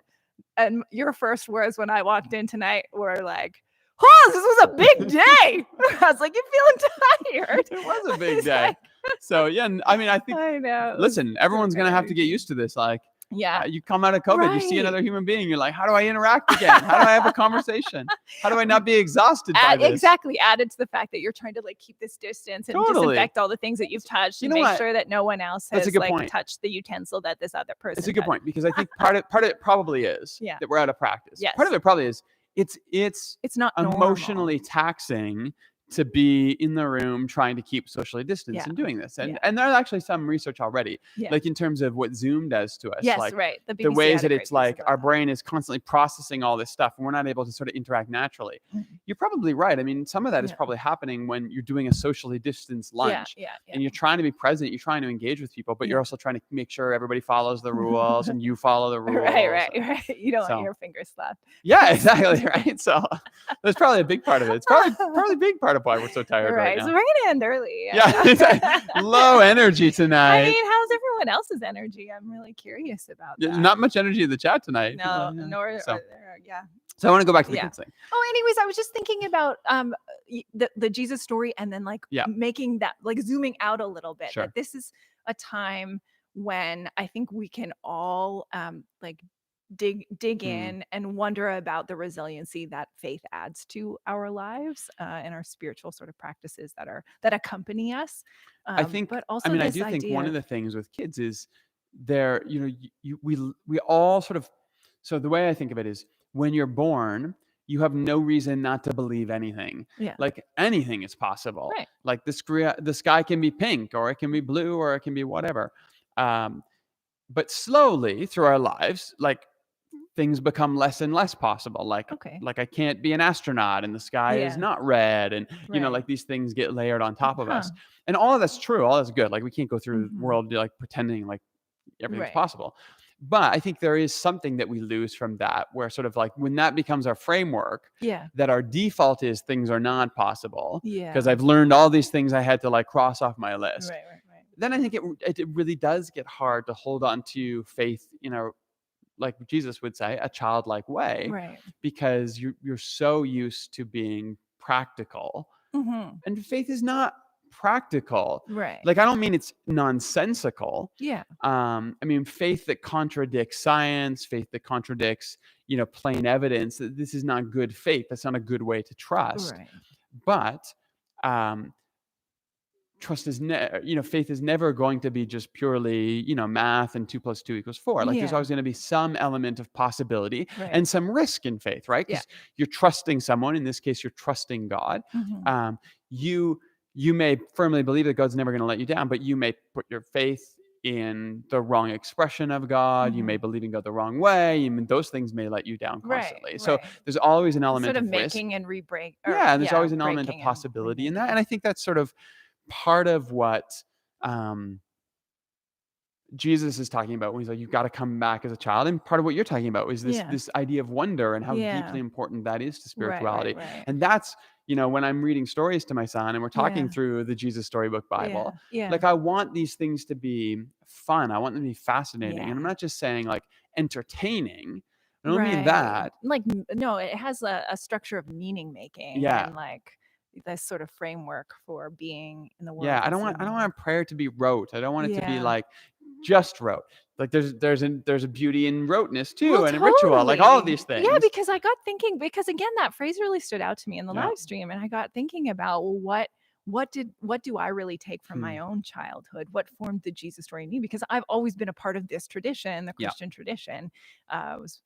[SPEAKER 2] your first words when I walked in tonight were like, "Oh, this was a big day." I was like, "You feeling tired?"
[SPEAKER 1] it was a big
[SPEAKER 2] It's
[SPEAKER 1] day.
[SPEAKER 2] like-
[SPEAKER 1] So yeah, I mean, I think.
[SPEAKER 2] I know.
[SPEAKER 1] Listen, everyone's gonna have to
[SPEAKER 2] crazy.
[SPEAKER 1] get used to this. Like,
[SPEAKER 2] Yeah.
[SPEAKER 1] you come out of COVID, you see
[SPEAKER 2] Right.
[SPEAKER 1] another human being, you're like, how do I interact again? How do I have a conversation? How do I not be exhausted by this?
[SPEAKER 2] Exactly. Added to the fact that you're trying to like keep this distance and
[SPEAKER 1] Totally.
[SPEAKER 2] disinfect all the things that you've touched
[SPEAKER 1] You
[SPEAKER 2] and
[SPEAKER 1] know
[SPEAKER 2] make
[SPEAKER 1] what?
[SPEAKER 2] sure that no one else
[SPEAKER 1] That's a
[SPEAKER 2] has
[SPEAKER 1] good
[SPEAKER 2] like
[SPEAKER 1] point.
[SPEAKER 2] touched the utensil that this other person
[SPEAKER 1] It's a good
[SPEAKER 2] touched.
[SPEAKER 1] point because I think part of it probably is
[SPEAKER 2] Yeah.
[SPEAKER 1] that we're out of practice.
[SPEAKER 2] Yes.
[SPEAKER 1] Part of it probably is it's
[SPEAKER 2] It's not
[SPEAKER 1] emotionally
[SPEAKER 2] normal.
[SPEAKER 1] taxing to be in the room trying to keep socially distanced
[SPEAKER 2] Yeah.
[SPEAKER 1] and doing this. And
[SPEAKER 2] Yeah.
[SPEAKER 1] and there's actually some research already,
[SPEAKER 2] Yeah.
[SPEAKER 1] like in terms of what Zoom does to us.
[SPEAKER 2] Yes,
[SPEAKER 1] like
[SPEAKER 2] right.
[SPEAKER 1] the
[SPEAKER 2] BBC
[SPEAKER 1] ways
[SPEAKER 2] had a
[SPEAKER 1] that
[SPEAKER 2] great
[SPEAKER 1] it's
[SPEAKER 2] piece
[SPEAKER 1] like
[SPEAKER 2] about
[SPEAKER 1] our
[SPEAKER 2] that.
[SPEAKER 1] brain is constantly processing all this stuff and we're not able to sort of interact naturally.
[SPEAKER 2] Mhm.
[SPEAKER 1] You're probably right. I mean, some of that is
[SPEAKER 2] Yeah.
[SPEAKER 1] probably happening when you're doing a socially distanced lunch.
[SPEAKER 2] Yeah.
[SPEAKER 1] And you're trying to be present, you're trying to engage with people, but
[SPEAKER 2] Yeah.
[SPEAKER 1] you're also trying to make sure everybody follows the rules and you follow the rules.
[SPEAKER 2] Right. You don't
[SPEAKER 1] So-
[SPEAKER 2] want your fingers slapped.
[SPEAKER 1] Yeah, exactly. Right. So there's probably a big part of it. It's probably a big part of of why we're so tired right
[SPEAKER 2] So
[SPEAKER 1] now.
[SPEAKER 2] we're gonna end early.
[SPEAKER 1] Yeah, it's low energy
[SPEAKER 2] I
[SPEAKER 1] tonight.
[SPEAKER 2] mean, how's everyone else's energy? I'm really curious about
[SPEAKER 1] There's
[SPEAKER 2] that.
[SPEAKER 1] not much energy in the chat tonight.
[SPEAKER 2] No,
[SPEAKER 1] Yeah.
[SPEAKER 2] nor
[SPEAKER 1] So,
[SPEAKER 2] are there. Yeah.
[SPEAKER 1] so I want to go back to the
[SPEAKER 2] Yeah.
[SPEAKER 1] kids thing.
[SPEAKER 2] Oh, anyways, I was just thinking about the Jesus story, and then like
[SPEAKER 1] Yeah.
[SPEAKER 2] making that, like zooming out a little bit.
[SPEAKER 1] Sure.
[SPEAKER 2] That this is a time when I think we can all like dig in and wonder about the resiliency that faith adds to our lives and our spiritual sort of practices that accompany us.
[SPEAKER 1] I think,
[SPEAKER 2] but also
[SPEAKER 1] I mean, I
[SPEAKER 2] this
[SPEAKER 1] do think
[SPEAKER 2] idea
[SPEAKER 1] one of the things with kids is they're, we all sort of, so the way I think of it is when you're born, you have no reason not to believe anything.
[SPEAKER 2] Yeah.
[SPEAKER 1] Like anything is possible.
[SPEAKER 2] Right.
[SPEAKER 1] Like the sky can be pink, or it can be blue, or it can be whatever. But slowly through our lives, like things become less and less possible. Like I can't be an astronaut and the sky is not red. And, like these things get layered on top of us. And all of that's true. All that's good. Like we can't go through the world like pretending like everything's possible. But I think there is something that we lose from that, where sort of like when that becomes our framework, that our default is things are not possible because I've learned all these things I had to like cross off my list.
[SPEAKER 2] Right.
[SPEAKER 1] Then I think it really does get hard to hold on to faith, like Jesus would say, a childlike way,
[SPEAKER 2] Right.
[SPEAKER 1] because you're so used to being practical, and faith is not practical.
[SPEAKER 2] Right.
[SPEAKER 1] Like I don't mean it's nonsensical.
[SPEAKER 2] Yeah.
[SPEAKER 1] I mean faith that contradicts science, faith that contradicts, plain evidence. This is not good faith. That's not a good way to trust.
[SPEAKER 2] Right.
[SPEAKER 1] But trust is faith is never going to be just purely math and 2 + 2 = 4. Like there's always going to be some element of possibility and some risk in faith, right? Because you're trusting someone. In this case, you're trusting God. You may firmly believe that God's never going to let you down, but you may put your faith in the wrong expression of God. You may believe in God the wrong way. Those things may let you down constantly. So there's always an element
[SPEAKER 2] sort of
[SPEAKER 1] of risk.
[SPEAKER 2] making and re-break.
[SPEAKER 1] And there's always an element of possibility in that. And I think that's sort of part of what Jesus is talking about when he's like, you've got to come back as a child. And part of what you're talking about is this idea of wonder and how deeply important that is to spirituality.
[SPEAKER 2] Right.
[SPEAKER 1] And that's, when I'm reading stories to my son and we're talking through the Jesus Storybook Bible, like I want these things to be fun. I want them to be fascinating. And I'm not just saying like entertaining. I don't mean that.
[SPEAKER 2] Like, no, it has a structure of meaning making. And like this sort of framework for being in the world.
[SPEAKER 1] I don't want prayer to be rote. I don't want it to be like just rote. Like there's a beauty in roteness too, and a ritual, like all of these things.
[SPEAKER 2] Yeah, because I got thinking, because again, that phrase really stood out to me in the live stream, and I got thinking about, well, what do I really take from my own childhood? What formed the Jesus story in me? Because I've always been a part of this tradition, the Christian tradition. I was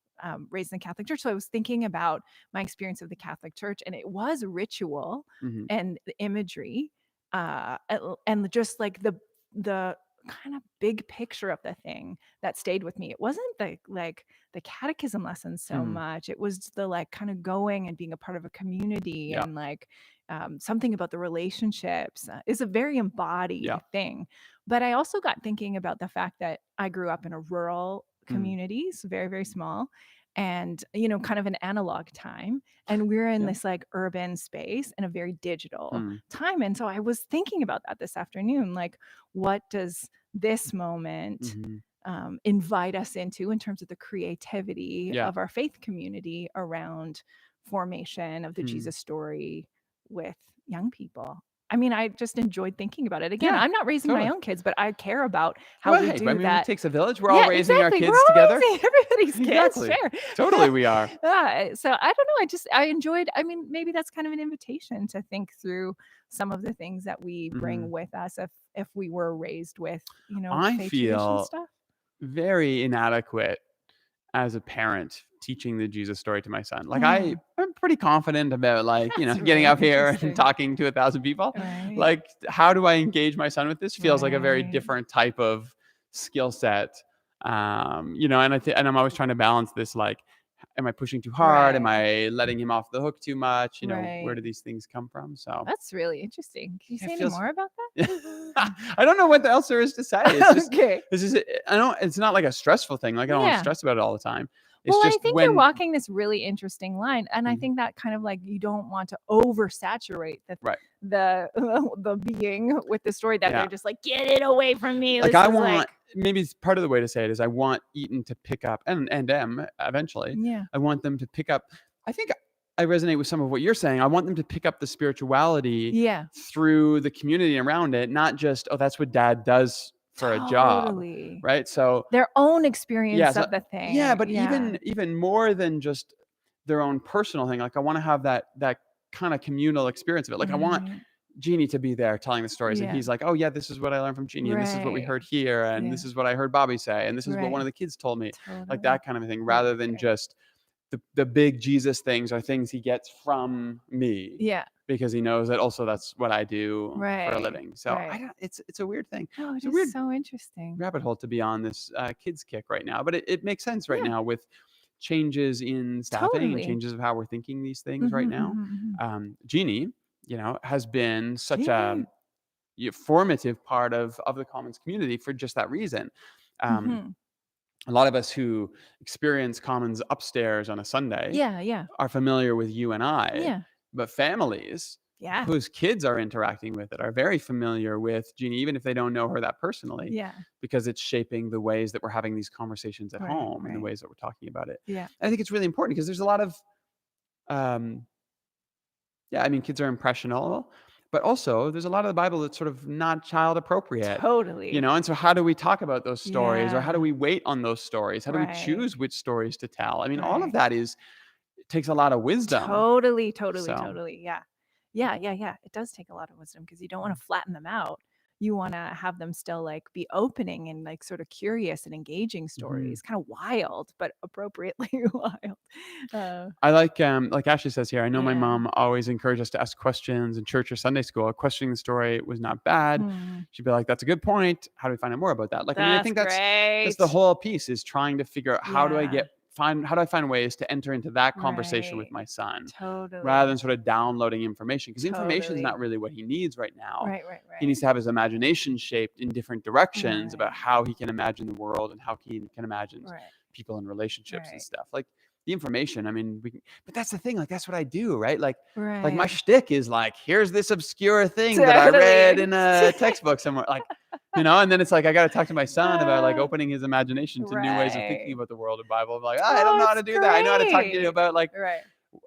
[SPEAKER 2] raised in the Catholic Church. So I was thinking about my experience of the Catholic Church, and it was ritual and the imagery and just like the kind of big picture of the thing that stayed with me. It wasn't the catechism lessons so much. It was the like kind of going and being a part of a community and like something about the relationships is a very embodied thing. But I also got thinking about the fact that I grew up in a rural community, so very, very small, and kind of an analog time, and we're in this like urban space and a very digital time. And so I was thinking about that this afternoon, like what does this moment invite us into in terms of the creativity of our faith community around formation of the Jesus story with young people. I mean, I just enjoyed thinking about it. Again, I'm not raising my own kids, but I care about how we do that.
[SPEAKER 1] It takes a village. We're all raising our kids together.
[SPEAKER 2] Everybody's kids, sure.
[SPEAKER 1] Totally, we are.
[SPEAKER 2] So I don't know. I enjoyed. I mean, maybe that's kind of an invitation to think through some of the things that we bring with us if we were raised with,
[SPEAKER 1] I
[SPEAKER 2] faith
[SPEAKER 1] feel
[SPEAKER 2] tradition stuff.
[SPEAKER 1] Very inadequate as a parent teaching the Jesus story to my son. Like I'm pretty confident about like, getting up here and talking to 1,000 people.
[SPEAKER 2] Right.
[SPEAKER 1] Like, how do I engage my son with this? Feels like a very different type of skill set. And I'm always trying to balance this, like, am I pushing too hard? Am I letting him off the hook too much? Where do these things come from? So
[SPEAKER 2] that's really interesting. Can you say any more about that?
[SPEAKER 1] I don't know what else there is to say. It's just,
[SPEAKER 2] okay.
[SPEAKER 1] It's not like a stressful thing. Like I don't want to stress about it all the time. It's
[SPEAKER 2] just I think you're walking this really interesting line. And I think that kind of like, you don't want to oversaturate the the being with the story that
[SPEAKER 1] Yeah.
[SPEAKER 2] they're just like, get it away from me.
[SPEAKER 1] Like
[SPEAKER 2] This
[SPEAKER 1] I
[SPEAKER 2] is
[SPEAKER 1] want, maybe it's part of the way to say it is I want Eaton to pick up, and M eventually.
[SPEAKER 2] yeah,
[SPEAKER 1] I want them to pick up. I think I resonate with some of what you're saying. I want them to pick up the spirituality
[SPEAKER 2] yeah,
[SPEAKER 1] through the community around it, not just, oh, that's what dad does for a job,
[SPEAKER 2] totally.
[SPEAKER 1] right? So
[SPEAKER 2] Their own
[SPEAKER 1] yeah,
[SPEAKER 2] experience
[SPEAKER 1] so,
[SPEAKER 2] of the thing.
[SPEAKER 1] yeah, but even more than just their own personal thing. Like I want to have that kind of communal experience of it. Like I want
[SPEAKER 2] Right.
[SPEAKER 1] Jeannie to be there telling the stories, and
[SPEAKER 2] Yeah.
[SPEAKER 1] he's like, oh yeah, this is what I learned from Jeannie, and this is what we
[SPEAKER 2] Right.
[SPEAKER 1] heard here, and
[SPEAKER 2] Yeah.
[SPEAKER 1] this is what I heard Bobby say, and this is what one
[SPEAKER 2] Right.
[SPEAKER 1] of the kids told me. Like
[SPEAKER 2] Totally.
[SPEAKER 1] that kind of a thing, rather than
[SPEAKER 2] Right.
[SPEAKER 1] just the big Jesus things are things he gets from me
[SPEAKER 2] Yeah.
[SPEAKER 1] because he knows that also that's what I do for a
[SPEAKER 2] Right.
[SPEAKER 1] living. So I
[SPEAKER 2] Right.
[SPEAKER 1] don't, it's a weird thing.
[SPEAKER 2] Oh, it
[SPEAKER 1] It's a
[SPEAKER 2] is
[SPEAKER 1] weird
[SPEAKER 2] so interesting.
[SPEAKER 1] rabbit hole to be on this kids kick right now, but it makes sense right
[SPEAKER 2] Yeah.
[SPEAKER 1] now with changes in staffing and
[SPEAKER 2] Totally.
[SPEAKER 1] changes of how we're thinking these things right
[SPEAKER 2] Mhm,
[SPEAKER 1] now.
[SPEAKER 2] mhm, mhm.
[SPEAKER 1] Jeannie, has been such
[SPEAKER 2] Yeah.
[SPEAKER 1] a formative part of the Commons community for just that reason. Um,
[SPEAKER 2] Mhm.
[SPEAKER 1] a lot of us who experience Commons upstairs on a Sunday
[SPEAKER 2] Yeah, yeah.
[SPEAKER 1] are familiar with you and I,
[SPEAKER 2] Yeah.
[SPEAKER 1] but families
[SPEAKER 2] Yeah.
[SPEAKER 1] whose kids are interacting with it are very familiar with Jeannie, even if they don't know her that personally,
[SPEAKER 2] Yeah.
[SPEAKER 1] because it's shaping the ways that we're having these conversations at
[SPEAKER 2] Right,
[SPEAKER 1] home and the
[SPEAKER 2] right.
[SPEAKER 1] ways that we're talking about it.
[SPEAKER 2] Yeah.
[SPEAKER 1] I think it's really important because there's a lot of, um, yeah, I mean, kids are impressionable, but also there's a lot of the Bible that's sort of not child appropriate.
[SPEAKER 2] Totally.
[SPEAKER 1] And so how do we talk about those stories, or how do
[SPEAKER 2] Yeah.
[SPEAKER 1] we wait on those stories? How do we
[SPEAKER 2] Right.
[SPEAKER 1] choose which stories to tell? I mean, all of
[SPEAKER 2] Right.
[SPEAKER 1] that it takes a lot of wisdom.
[SPEAKER 2] Totally,
[SPEAKER 1] So
[SPEAKER 2] totally. Yeah. Yeah, yeah, yeah. It does take a lot of wisdom because you don't want to flatten them out. You want to have them still like be opening and like sort of curious and engaging
[SPEAKER 1] mhm.
[SPEAKER 2] stories, kind of wild, but appropriately wild.
[SPEAKER 1] I like Ashley says here, I know my
[SPEAKER 2] Yeah.
[SPEAKER 1] mom always encouraged us to ask questions in church or Sunday school. Questioning the story was not bad.
[SPEAKER 2] Mm,
[SPEAKER 1] She'd be like, that's a good point. How do we find out more about that? Like, I mean, I
[SPEAKER 2] that's
[SPEAKER 1] think that's
[SPEAKER 2] great.
[SPEAKER 1] the whole piece, is trying to figure out how do I
[SPEAKER 2] Yeah.
[SPEAKER 1] find ways to enter into that conversation with
[SPEAKER 2] Right.
[SPEAKER 1] my son,
[SPEAKER 2] Totally.
[SPEAKER 1] rather than sort of downloading information, because information is not
[SPEAKER 2] Totally.
[SPEAKER 1] really what he needs right now.
[SPEAKER 2] Right, right,
[SPEAKER 1] He needs
[SPEAKER 2] right.
[SPEAKER 1] to have his imagination shaped in different directions about
[SPEAKER 2] Right.
[SPEAKER 1] how he can imagine the world and how he can imagine
[SPEAKER 2] Right.
[SPEAKER 1] people and relationships and
[SPEAKER 2] Right.
[SPEAKER 1] stuff. Like the information, I mean, but that's the thing. Like that's what I do, right? Like my
[SPEAKER 2] Right.
[SPEAKER 1] shtick is like, here's this obscure thing that I read in a textbook somewhere, like, and then it's like I got to talk to my son about like opening his imagination to new ways of thinking
[SPEAKER 2] Right.
[SPEAKER 1] about the world of Bible. I'm like, I don't know how to
[SPEAKER 2] That's
[SPEAKER 1] do that. I know how to talk to you
[SPEAKER 2] great.
[SPEAKER 1] about like
[SPEAKER 2] Right.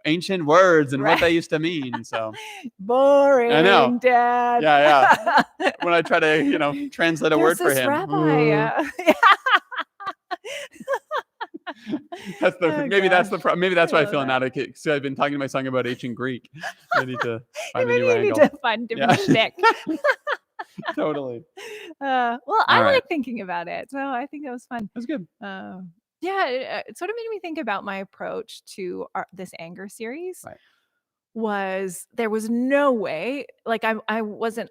[SPEAKER 1] ancient words and what
[SPEAKER 2] Right.
[SPEAKER 1] they used to mean. So
[SPEAKER 2] Boring,
[SPEAKER 1] know.
[SPEAKER 2] Dad.
[SPEAKER 1] Yeah, when I try to translate a
[SPEAKER 2] There's
[SPEAKER 1] word for
[SPEAKER 2] this
[SPEAKER 1] him,
[SPEAKER 2] rabbi.
[SPEAKER 1] yeah. That's the
[SPEAKER 2] Oh,
[SPEAKER 1] maybe that's the
[SPEAKER 2] gosh.
[SPEAKER 1] maybe that's why I
[SPEAKER 2] love
[SPEAKER 1] feel
[SPEAKER 2] that.
[SPEAKER 1] inadequate. So I've been talking to my son about ancient Greek. I need to find a
[SPEAKER 2] Maybe
[SPEAKER 1] new
[SPEAKER 2] you need
[SPEAKER 1] angle.
[SPEAKER 2] to find different
[SPEAKER 1] Yeah.
[SPEAKER 2] shtick.
[SPEAKER 1] Totally.
[SPEAKER 2] Well,
[SPEAKER 1] All
[SPEAKER 2] I
[SPEAKER 1] right.
[SPEAKER 2] like thinking about it, so I think that was fun.
[SPEAKER 1] That's good.
[SPEAKER 2] Yeah, it sort of made me think about my approach to this anger series.
[SPEAKER 1] Right.
[SPEAKER 2] Was there was no way, like I'm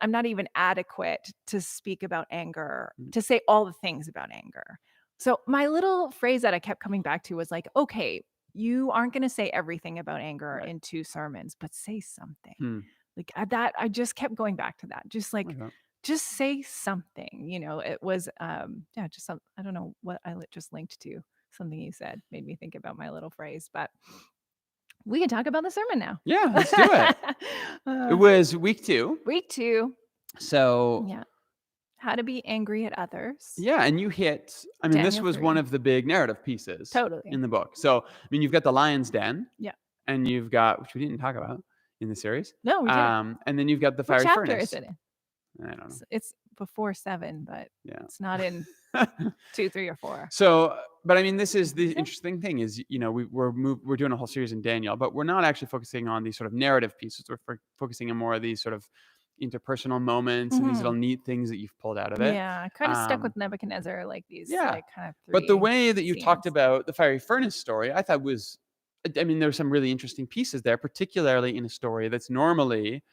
[SPEAKER 2] not even adequate to speak about anger,
[SPEAKER 1] Mm.
[SPEAKER 2] to say all the things about anger. So my little phrase that I kept coming back to was like, okay, you aren't going to say everything about anger
[SPEAKER 1] Right.
[SPEAKER 2] in 2 sermons, but say something.
[SPEAKER 1] Hmm.
[SPEAKER 2] Like that, I just kept going back to that. Just like,
[SPEAKER 1] Okay.
[SPEAKER 2] just say something. It was yeah, just some, I don't know what I just linked to something you said, made me think about my little phrase, but we can talk about the sermon now.
[SPEAKER 1] Yeah, let's do it. It was week 2.
[SPEAKER 2] Week 2.
[SPEAKER 1] So
[SPEAKER 2] Yeah. How to be angry at others.
[SPEAKER 1] yeah, and you hit. I mean, this
[SPEAKER 2] Daniel
[SPEAKER 1] was
[SPEAKER 2] 3.
[SPEAKER 1] one of the big narrative pieces
[SPEAKER 2] Totally.
[SPEAKER 1] in the book. So I mean, you've got the lion's den.
[SPEAKER 2] Yeah.
[SPEAKER 1] And you've got, which we didn't talk about in the series.
[SPEAKER 2] No, we didn't.
[SPEAKER 1] And then you've got the
[SPEAKER 2] What
[SPEAKER 1] fiery
[SPEAKER 2] chapter
[SPEAKER 1] furnace.
[SPEAKER 2] is it in?
[SPEAKER 1] I don't know.
[SPEAKER 2] It's before 7, but
[SPEAKER 1] Yeah.
[SPEAKER 2] it's not in 2, 3, or 4.
[SPEAKER 1] So, but I mean, this is the interesting thing is, we're doing a whole series in Daniel, but we're not actually focusing on these sort of narrative pieces. We're focusing on more of these sort of interpersonal moments and these little neat things that you've pulled out of it.
[SPEAKER 2] Yeah, I kind of stuck with Nebuchadnezzar, like these,
[SPEAKER 1] Yeah.
[SPEAKER 2] like kind of 3.
[SPEAKER 1] But the way that you talked
[SPEAKER 2] scenes.
[SPEAKER 1] about the fiery furnace story, I thought was, I mean, there's some really interesting pieces there, particularly in a story that's normally,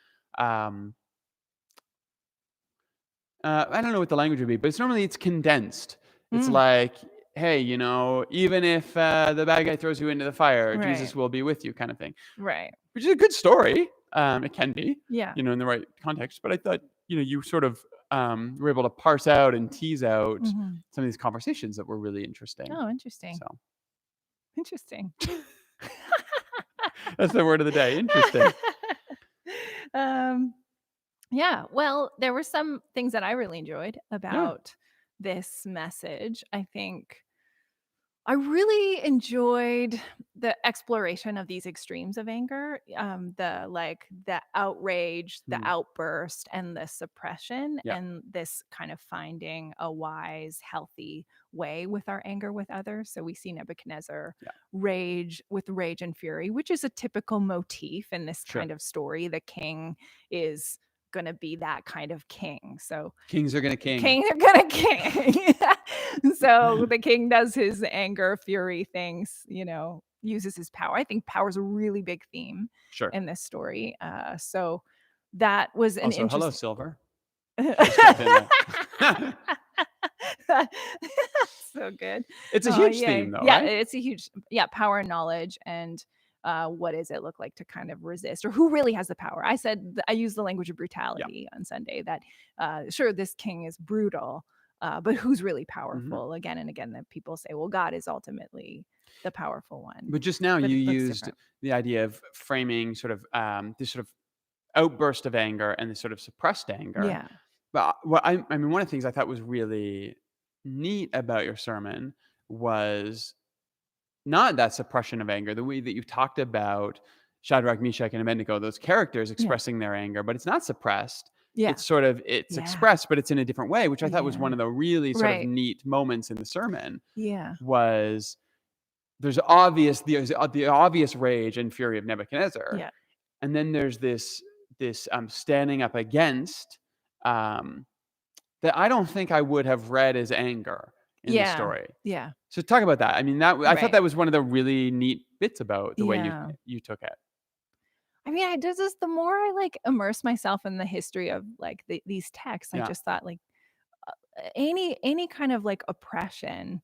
[SPEAKER 1] I don't know what the language would be, but it's condensed. It's like, hey, even if the bad guy throws you into the fire, Jesus
[SPEAKER 2] Right.
[SPEAKER 1] will be with you, kind of thing.
[SPEAKER 2] Right.
[SPEAKER 1] Which is a good story. It can be,
[SPEAKER 2] Yeah.
[SPEAKER 1] in the right context. But I thought, you sort of were able to parse out and tease out
[SPEAKER 2] Mhm.
[SPEAKER 1] some of these conversations that were really interesting.
[SPEAKER 2] Oh, interesting.
[SPEAKER 1] So
[SPEAKER 2] Interesting.
[SPEAKER 1] that's the word of the day. Interesting.
[SPEAKER 2] Yeah. Well, there were some things that I really enjoyed
[SPEAKER 1] Yeah.
[SPEAKER 2] about this message. I think I really enjoyed the exploration of these extremes of anger, the outrage, the
[SPEAKER 1] Mhm.
[SPEAKER 2] outburst, and the suppression,
[SPEAKER 1] Yeah.
[SPEAKER 2] and this kind of finding a wise, healthy way with our anger with others. So we see Nebuchadnezzar
[SPEAKER 1] Yeah.
[SPEAKER 2] rage with rage and fury, which is a typical motif in this
[SPEAKER 1] Sure.
[SPEAKER 2] kind of story. The king is going to be that kind of king. So
[SPEAKER 1] Kings are gonna king.
[SPEAKER 2] king are gonna king. So the king does his anger, fury things, uses his power. I think power is a really big theme
[SPEAKER 1] Sure.
[SPEAKER 2] in this story. So that was an
[SPEAKER 1] Also, hello,
[SPEAKER 2] interesting.
[SPEAKER 1] Silver. Just jump in there.
[SPEAKER 2] So good.
[SPEAKER 1] It's a
[SPEAKER 2] Oh,
[SPEAKER 1] huge
[SPEAKER 2] yeah.
[SPEAKER 1] theme, though,
[SPEAKER 2] Yeah,
[SPEAKER 1] right?
[SPEAKER 2] it's a huge, power and knowledge, and what does it look like to kind of resist, or who really has the power? I used the language of brutality on Sunday, that sure, this king is brutal, but who's really
[SPEAKER 1] Mhm.
[SPEAKER 2] powerful? Again and again, that people say, well, God is ultimately the powerful one.
[SPEAKER 1] But just now
[SPEAKER 2] But
[SPEAKER 1] you
[SPEAKER 2] it looks
[SPEAKER 1] used
[SPEAKER 2] different.
[SPEAKER 1] the idea of framing sort of this sort of outburst of anger and this sort of suppressed anger.
[SPEAKER 2] Yeah.
[SPEAKER 1] But I mean, one of the things I thought was really neat about your sermon was not that suppression of anger, the way that you talked about Shadrach, Meshach, and Abednego, those characters expressing their anger, but it's not suppressed.
[SPEAKER 2] Yeah.
[SPEAKER 1] It's sort of it's
[SPEAKER 2] Yeah.
[SPEAKER 1] expressed, but it's in a different way, which I thought was
[SPEAKER 2] Yeah.
[SPEAKER 1] one of the really sort of
[SPEAKER 2] Right.
[SPEAKER 1] neat moments in the sermon.
[SPEAKER 2] Yeah.
[SPEAKER 1] Was there's the obvious rage and fury of Nebuchadnezzar,
[SPEAKER 2] Yeah.
[SPEAKER 1] and then there's this standing up against um, that I don't think I would have read as anger in the
[SPEAKER 2] Yeah.
[SPEAKER 1] story.
[SPEAKER 2] Yeah.
[SPEAKER 1] So talk about that. I mean, I thought
[SPEAKER 2] Right.
[SPEAKER 1] that was one of the really neat bits about the way
[SPEAKER 2] Yeah.
[SPEAKER 1] you took it.
[SPEAKER 2] I mean, I did this the more I like immerse myself in the history of like these texts. I
[SPEAKER 1] Yeah.
[SPEAKER 2] just thought like any kind of like oppression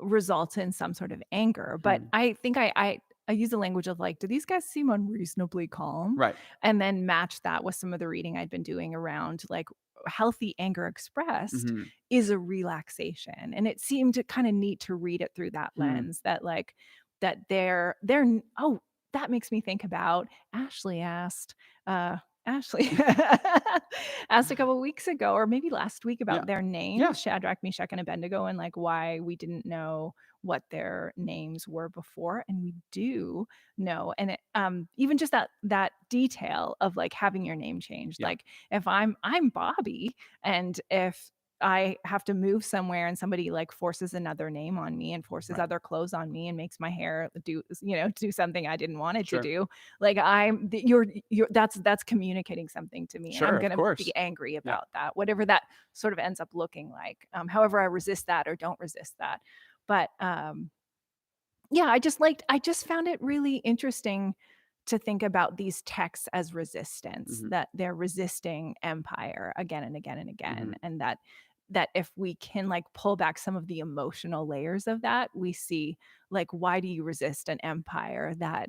[SPEAKER 2] results in some sort of anger. But
[SPEAKER 1] Mm.
[SPEAKER 2] I think I use the language of like, do these guys seem unreasonably calm?
[SPEAKER 1] Right.
[SPEAKER 2] And then match that with some of the reading I'd been doing around like healthy anger expressed
[SPEAKER 1] Mhm.
[SPEAKER 2] is a relaxation. And it seemed kind of neat to read it through that
[SPEAKER 1] Mm.
[SPEAKER 2] lens, that like that oh, that makes me think about Ashley asked Ashley asked a couple weeks ago, or maybe last week, about
[SPEAKER 1] Yeah.
[SPEAKER 2] their names,
[SPEAKER 1] Yeah.
[SPEAKER 2] Shadrach, Meshach, and Abednego, and like why we didn't know what their names were before, and we do know. And it, even just that detail of like having your name changed.
[SPEAKER 1] Yeah.
[SPEAKER 2] Like if I'm Bobby, and if I have to move somewhere and somebody like forces another name on me and forces
[SPEAKER 1] Right.
[SPEAKER 2] other clothes on me and makes my hair do something I didn't want it
[SPEAKER 1] Sure.
[SPEAKER 2] to do, like that's communicating something to me, and
[SPEAKER 1] Sure,
[SPEAKER 2] I'm
[SPEAKER 1] of
[SPEAKER 2] gonna
[SPEAKER 1] course.
[SPEAKER 2] be angry
[SPEAKER 1] Yeah.
[SPEAKER 2] about that, whatever that sort of ends up looking like. However, I resist that or don't resist that. But yeah, I just found it really interesting to think about these texts as resistance,
[SPEAKER 1] Mhm.
[SPEAKER 2] that they're resisting empire again and again and again,
[SPEAKER 1] Mhm.
[SPEAKER 2] and that if we can like pull back some of the emotional layers of that, we see like, why do you resist an empire that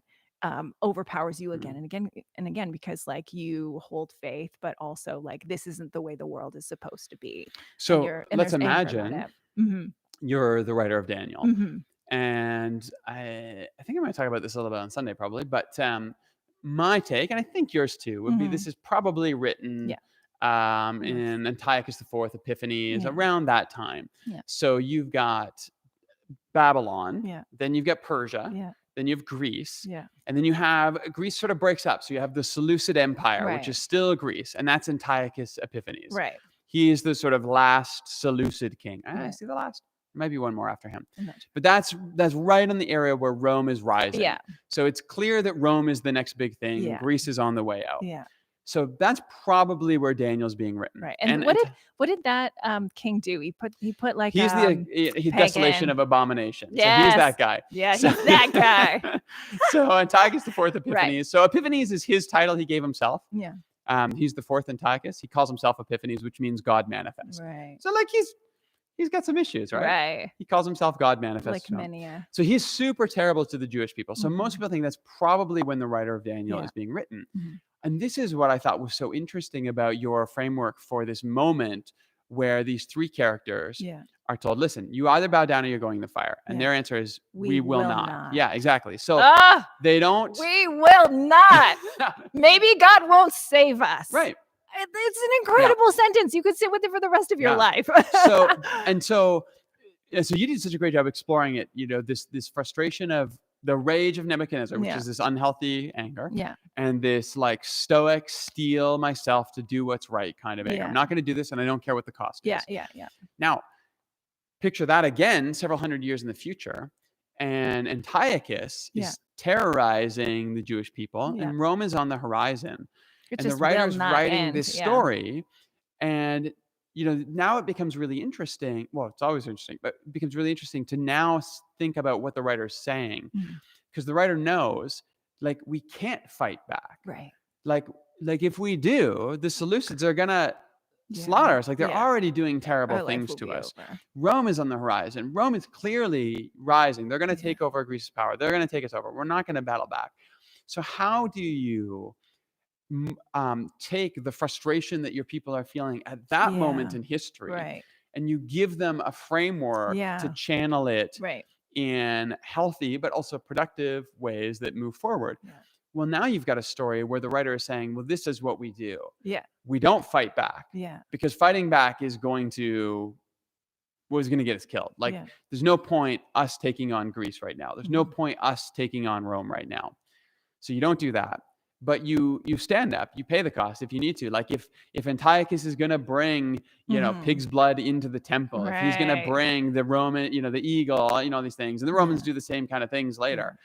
[SPEAKER 2] overpowers you again
[SPEAKER 1] Mhm.
[SPEAKER 2] and again and again? Because like you hold faith, but also like this isn't the way the world is supposed to be, and
[SPEAKER 1] So let's
[SPEAKER 2] there's anger about
[SPEAKER 1] imagine
[SPEAKER 2] it. Mhm.
[SPEAKER 1] you're the writer of Daniel.
[SPEAKER 2] Mhm.
[SPEAKER 1] And I think I might talk about this a little bit on Sunday probably, but my take, and I think yours too, would be
[SPEAKER 2] Mhm.
[SPEAKER 1] this is probably written
[SPEAKER 2] Yeah. Yes.
[SPEAKER 1] in Antiochus IV Epiphanies
[SPEAKER 2] Yeah.
[SPEAKER 1] around that time.
[SPEAKER 2] Yeah.
[SPEAKER 1] So you've got Babylon,
[SPEAKER 2] Yeah.
[SPEAKER 1] then you've got Persia,
[SPEAKER 2] Yeah.
[SPEAKER 1] then you have Greece,
[SPEAKER 2] Yeah.
[SPEAKER 1] and then you have Greece sort of breaks up. So you have the Seleucid Empire, which
[SPEAKER 2] Right.
[SPEAKER 1] is still Greece, and that's Antiochus Epiphanes.
[SPEAKER 2] Right.
[SPEAKER 1] He is the sort of last Seleucid king. I
[SPEAKER 2] Right.
[SPEAKER 1] see the last. Maybe one more after him.
[SPEAKER 2] I'm not sure.
[SPEAKER 1] But that's right in the area where Rome is rising.
[SPEAKER 2] Yeah.
[SPEAKER 1] So it's clear that Rome is the next big thing.
[SPEAKER 2] Yeah.
[SPEAKER 1] Greece is on the way out.
[SPEAKER 2] Yeah.
[SPEAKER 1] So that's probably where Daniel's being written.
[SPEAKER 2] Right. And what did that king do? He put like
[SPEAKER 1] he's the desolation
[SPEAKER 2] pagan.
[SPEAKER 1] of abomination. So he's
[SPEAKER 2] Yes.
[SPEAKER 1] that guy.
[SPEAKER 2] Yeah,
[SPEAKER 1] So-
[SPEAKER 2] he's that guy.
[SPEAKER 1] So Antiochus IV Epiphanes.
[SPEAKER 2] Right.
[SPEAKER 1] So Epiphanes is his title he gave himself.
[SPEAKER 2] Yeah.
[SPEAKER 1] He's the fourth Antiochus. He calls himself Epiphanes, which means God manifest.
[SPEAKER 2] Right.
[SPEAKER 1] So like he's got some issues, right?
[SPEAKER 2] Right.
[SPEAKER 1] He calls himself God manifest.
[SPEAKER 2] Like many.
[SPEAKER 1] So he's super terrible to the Jewish people. So most
[SPEAKER 2] Mhm.
[SPEAKER 1] people think that's probably when the writer of Daniel
[SPEAKER 2] Yeah.
[SPEAKER 1] is being written.
[SPEAKER 2] Mhm.
[SPEAKER 1] And this is what I thought was so interesting about your framework for this moment where these three characters
[SPEAKER 2] Yeah.
[SPEAKER 1] are told, listen, you either bow down or you're going in the fire. And
[SPEAKER 2] Yeah.
[SPEAKER 1] their answer is,
[SPEAKER 2] We
[SPEAKER 1] we will
[SPEAKER 2] will
[SPEAKER 1] not.
[SPEAKER 2] not.
[SPEAKER 1] Yeah, exactly. So
[SPEAKER 2] Ah,
[SPEAKER 1] they don't.
[SPEAKER 2] we will not. Maybe God won't save us.
[SPEAKER 1] Right.
[SPEAKER 2] It's an
[SPEAKER 1] Yeah.
[SPEAKER 2] incredible sentence. You could sit with it for the rest of your
[SPEAKER 1] Yeah.
[SPEAKER 2] life.
[SPEAKER 1] So and so yeah, so you did such a great job exploring it. This frustration of the rage of Nebuchadnezzar, which
[SPEAKER 2] Yeah.
[SPEAKER 1] is this unhealthy anger,
[SPEAKER 2] Yeah.
[SPEAKER 1] and this like stoic steel myself to do what's right kind of anger.
[SPEAKER 2] Yeah.
[SPEAKER 1] I'm not going to do this, and I don't care what the cost
[SPEAKER 2] Yeah.
[SPEAKER 1] is.
[SPEAKER 2] Yeah. Yeah.
[SPEAKER 1] Now, picture that again, several hundred years in the future, and Antiochus
[SPEAKER 2] Yeah.
[SPEAKER 1] is terrorizing the Jewish people,
[SPEAKER 2] Yeah.
[SPEAKER 1] and Rome is on the horizon,
[SPEAKER 2] It
[SPEAKER 1] and the
[SPEAKER 2] just will
[SPEAKER 1] writer's
[SPEAKER 2] not
[SPEAKER 1] writing
[SPEAKER 2] end.
[SPEAKER 1] this
[SPEAKER 2] Yeah.
[SPEAKER 1] story, and now it becomes really interesting. Well, it's always interesting, but it becomes really interesting to now think about what the writer's saying,
[SPEAKER 2] Mhm.
[SPEAKER 1] because the writer knows, like, we can't fight back.
[SPEAKER 2] Right.
[SPEAKER 1] Like, if we do, the Seleucids are gonna
[SPEAKER 2] Yeah.
[SPEAKER 1] slaughter us. Like, they're
[SPEAKER 2] Yeah.
[SPEAKER 1] already doing terrible
[SPEAKER 2] Our life
[SPEAKER 1] things
[SPEAKER 2] will
[SPEAKER 1] to
[SPEAKER 2] be
[SPEAKER 1] us.
[SPEAKER 2] over.
[SPEAKER 1] Rome is on the horizon. Rome is clearly rising. They're gonna
[SPEAKER 2] Yeah.
[SPEAKER 1] take over Greece's power. They're gonna take us over. We're not gonna battle back. So how do you take the frustration that your people are feeling at that moment
[SPEAKER 2] Yeah.
[SPEAKER 1] in history,
[SPEAKER 2] Right.
[SPEAKER 1] and you give them a framework to
[SPEAKER 2] Yeah.
[SPEAKER 1] channel it
[SPEAKER 2] Right.
[SPEAKER 1] in healthy but also productive ways that move forward?
[SPEAKER 2] Yeah.
[SPEAKER 1] Well, now you've got a story where the writer is saying, well, this is what we do.
[SPEAKER 2] Yeah.
[SPEAKER 1] We don't fight back,
[SPEAKER 2] Yeah.
[SPEAKER 1] because fighting back is going to get us killed. Like,
[SPEAKER 2] Yeah.
[SPEAKER 1] there's no point us taking on Greece right now. There's no
[SPEAKER 2] Mhm.
[SPEAKER 1] point us taking on Rome right now. So you don't do that, but you stand up. You pay the cost if you need to. Like, if Antiochus is going to bring
[SPEAKER 2] Mhm.
[SPEAKER 1] pig's blood into the temple, if he's going to
[SPEAKER 2] Right.
[SPEAKER 1] bring the Roman, the eagle, all these things, and the Romans
[SPEAKER 2] Yeah.
[SPEAKER 1] do the same kind of things later,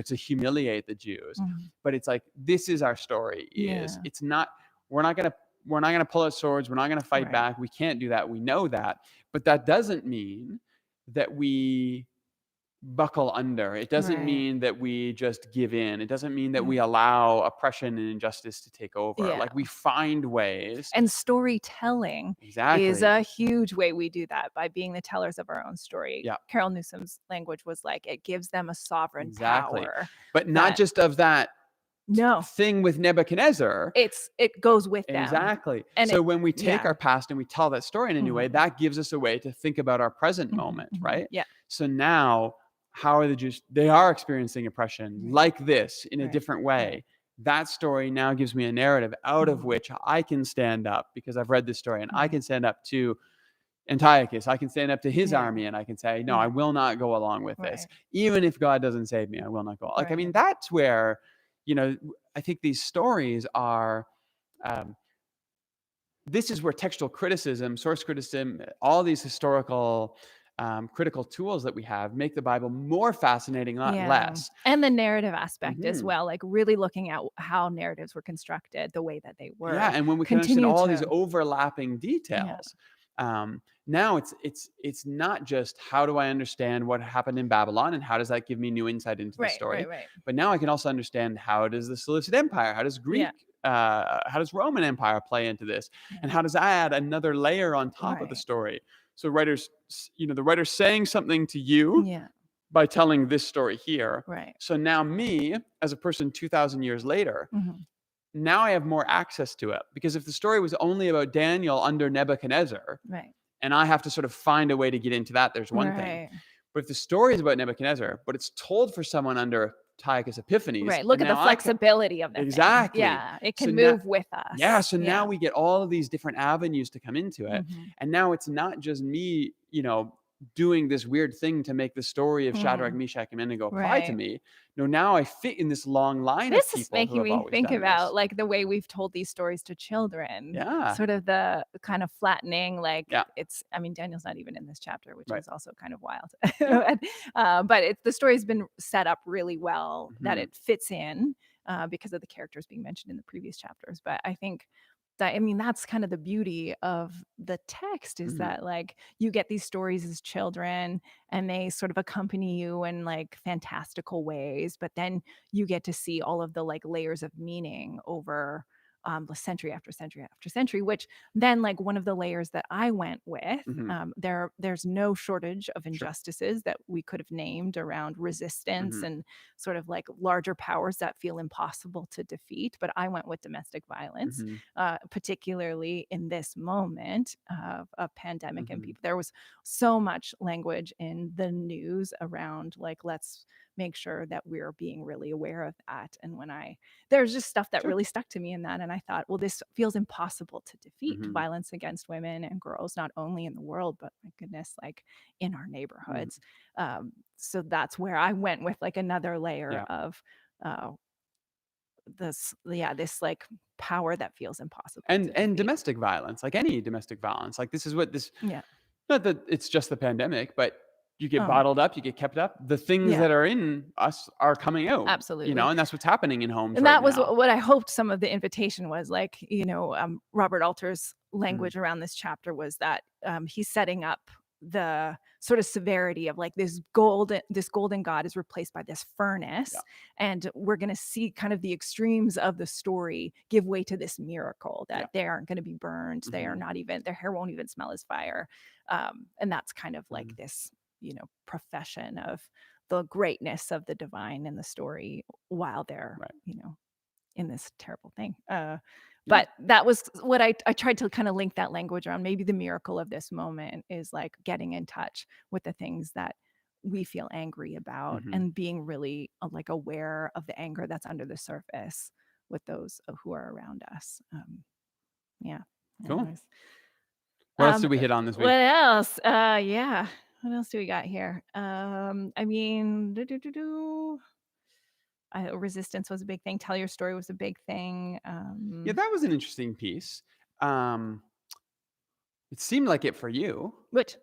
[SPEAKER 1] to humiliate the Jews.
[SPEAKER 2] Mhm.
[SPEAKER 1] But it's like, this is our story.
[SPEAKER 2] Yeah.
[SPEAKER 1] It's not, we're not gonna pull out swords. We're not gonna fight
[SPEAKER 2] Right.
[SPEAKER 1] back. We can't do that. We know that, but that doesn't mean that we buckle under. It doesn't
[SPEAKER 2] Right.
[SPEAKER 1] mean that we just give in. It doesn't mean that we
[SPEAKER 2] Yeah.
[SPEAKER 1] allow oppression and injustice to take over.
[SPEAKER 2] Yeah.
[SPEAKER 1] Like, we find ways.
[SPEAKER 2] And storytelling is
[SPEAKER 1] Exactly.
[SPEAKER 2] a huge way we do that, by being the tellers of our own story.
[SPEAKER 1] Yeah.
[SPEAKER 2] Carol Newsom's language was like, it gives them a sovereign
[SPEAKER 1] Exactly.
[SPEAKER 2] power.
[SPEAKER 1] But not
[SPEAKER 2] that-
[SPEAKER 1] just of that
[SPEAKER 2] No,
[SPEAKER 1] thing with Nebuchadnezzar.
[SPEAKER 2] it goes with them.
[SPEAKER 1] Exactly.
[SPEAKER 2] And
[SPEAKER 1] so
[SPEAKER 2] it-
[SPEAKER 1] when we take
[SPEAKER 2] yeah.
[SPEAKER 1] our past and we tell that story in a new way,
[SPEAKER 2] Mhm.
[SPEAKER 1] that gives us a way to think about our present
[SPEAKER 2] Mhm,
[SPEAKER 1] moment,
[SPEAKER 2] mhm.
[SPEAKER 1] right?
[SPEAKER 2] Yeah.
[SPEAKER 1] So now, how are the Jews? They are experiencing oppression
[SPEAKER 2] Right.
[SPEAKER 1] like this in a
[SPEAKER 2] Right.
[SPEAKER 1] different way.
[SPEAKER 2] Right.
[SPEAKER 1] That story now gives me a narrative out of
[SPEAKER 2] Mhm.
[SPEAKER 1] which I can stand up, because I've read this story, and I
[SPEAKER 2] Mhm.
[SPEAKER 1] can stand up to Antiochus. I can stand up to his
[SPEAKER 2] Yeah.
[SPEAKER 1] army, and I can say, no,
[SPEAKER 2] Yeah.
[SPEAKER 1] I will not go along with this.
[SPEAKER 2] Right.
[SPEAKER 1] Even if God doesn't save me, I will not go. Like, I mean,
[SPEAKER 2] Right.
[SPEAKER 1] that's where, I think these stories are, this is where textual criticism, source criticism, all these historical critical tools that we have make the Bible more fascinating, not less.
[SPEAKER 2] And the narrative aspect as
[SPEAKER 1] Mhm.
[SPEAKER 2] well, like really looking at how narratives were constructed, the way that they were.
[SPEAKER 1] Yeah, and when we can understand
[SPEAKER 2] continue
[SPEAKER 1] all these
[SPEAKER 2] to-
[SPEAKER 1] overlapping details, now it's not just how do I understand what happened in Babylon and how does that give me new insight into the
[SPEAKER 2] Right,
[SPEAKER 1] story,
[SPEAKER 2] right.
[SPEAKER 1] but now I can also understand how does the Seleucid Empire, how does Greek, how does Roman Empire play into this, and how does that add another layer on top of the
[SPEAKER 2] Right.
[SPEAKER 1] story? So the writer's saying something to you
[SPEAKER 2] Yeah,
[SPEAKER 1] by telling this story here.
[SPEAKER 2] right.
[SPEAKER 1] So now me, as a person 2,000 years later,
[SPEAKER 2] Mhm.
[SPEAKER 1] now I have more access to it, because if the story was only about Daniel under Nebuchadnezzar,
[SPEAKER 2] Right.
[SPEAKER 1] and I have to sort of find a way to get into that, there's one thing.
[SPEAKER 2] Right.
[SPEAKER 1] But if the story is about Nebuchadnezzar, but it's told for someone under Antiochus Epiphanes,
[SPEAKER 2] Right. Look
[SPEAKER 1] and
[SPEAKER 2] at the
[SPEAKER 1] now I can-
[SPEAKER 2] flexibility of the thing.
[SPEAKER 1] Exactly.
[SPEAKER 2] Yeah, it
[SPEAKER 1] So
[SPEAKER 2] can
[SPEAKER 1] now-
[SPEAKER 2] move with us.
[SPEAKER 1] Yeah, so now we get all of these different avenues to come into it.
[SPEAKER 2] Mhm.
[SPEAKER 1] And now it's not just me, doing this weird thing to make the story of Shadrach,
[SPEAKER 2] Mhm.
[SPEAKER 1] Meshach, and Abednego apply to
[SPEAKER 2] Right.
[SPEAKER 1] me. No, now I fit in this long line
[SPEAKER 2] This
[SPEAKER 1] of
[SPEAKER 2] is
[SPEAKER 1] people who
[SPEAKER 2] making
[SPEAKER 1] have
[SPEAKER 2] me
[SPEAKER 1] always
[SPEAKER 2] think
[SPEAKER 1] done
[SPEAKER 2] about
[SPEAKER 1] this.
[SPEAKER 2] like the way we've told these stories to children.
[SPEAKER 1] Yeah.
[SPEAKER 2] Sort of the kind of flattening, like
[SPEAKER 1] Yeah.
[SPEAKER 2] Daniel's not even in this chapter, which
[SPEAKER 1] Right.
[SPEAKER 2] is also kind of wild. But the story's been set up really well that
[SPEAKER 1] Mhm.
[SPEAKER 2] it fits in because of the characters being mentioned in the previous chapters. But I think that's kind of the beauty of the text, is
[SPEAKER 1] Mhm.
[SPEAKER 2] that like you get these stories as children and they sort of accompany you in like fantastical ways, but then you get to see all of the like layers of meaning over the century after century after century, which then like one of the layers that I went with,
[SPEAKER 1] Mhm.
[SPEAKER 2] there's no shortage of injustices that we could have named around resistance
[SPEAKER 1] Mhm.
[SPEAKER 2] and sort of like larger powers that feel impossible to defeat. But I went with domestic violence,
[SPEAKER 1] Mhm.
[SPEAKER 2] particularly in this moment of a pandemic and
[SPEAKER 1] Mhm.
[SPEAKER 2] people. There was so much language in the news around like, let's make sure that we're being really aware of that. And there's just stuff that
[SPEAKER 1] Sure.
[SPEAKER 2] really stuck to me in that. And I thought, well, this feels impossible to defeat
[SPEAKER 1] Mhm.
[SPEAKER 2] violence against women and girls, not only in the world, but my goodness, like in our
[SPEAKER 1] Mhm.
[SPEAKER 2] neighborhoods. So that's where I went with like another layer
[SPEAKER 1] Yeah.
[SPEAKER 2] of uh, this like power that feels impossible to
[SPEAKER 1] And
[SPEAKER 2] defeat.
[SPEAKER 1] domestic violence, like any domestic violence, like this is what this
[SPEAKER 2] Yeah.
[SPEAKER 1] not that it's just the pandemic, but you get
[SPEAKER 2] Oh,
[SPEAKER 1] bottled up, you get kept up. The things
[SPEAKER 2] yeah,
[SPEAKER 1] that are in us are coming out,
[SPEAKER 2] absolutely.
[SPEAKER 1] and that's what's happening in homes
[SPEAKER 2] And
[SPEAKER 1] right
[SPEAKER 2] that was
[SPEAKER 1] now.
[SPEAKER 2] what I hoped some of the invitation was, like, Robert Alter's
[SPEAKER 1] Mhm.
[SPEAKER 2] language around this chapter was that he's setting up the sort of severity of like this golden god is replaced by this
[SPEAKER 1] Yeah.
[SPEAKER 2] furnace, and we're going to see kind of the extremes of the story give way to this miracle
[SPEAKER 1] Yeah.
[SPEAKER 2] that they aren't going to be burned, they are
[SPEAKER 1] Mhm.
[SPEAKER 2] not even, their hair won't even smell as fire, and that's kind of like
[SPEAKER 1] Mhm.
[SPEAKER 2] this profession of the greatness of the divine in the story while they're
[SPEAKER 1] Right.
[SPEAKER 2] in this terrible thing.
[SPEAKER 1] Yeah.
[SPEAKER 2] But that was what I tried to kind of link that language around. Maybe the miracle of this moment is like getting in touch with the things that we feel angry about
[SPEAKER 1] Mhm.
[SPEAKER 2] and being really like aware of the anger that's under the surface with those who are around us. Yeah.
[SPEAKER 1] Cool.
[SPEAKER 2] Anyways.
[SPEAKER 1] What else did we hit on this
[SPEAKER 2] What
[SPEAKER 1] week?
[SPEAKER 2] else? Yeah. What else do we got here? I mean, resistance was a big thing. Tell your story was a big thing.
[SPEAKER 1] Yeah, that was an interesting piece. Um, it seemed like it for you.
[SPEAKER 2] Which,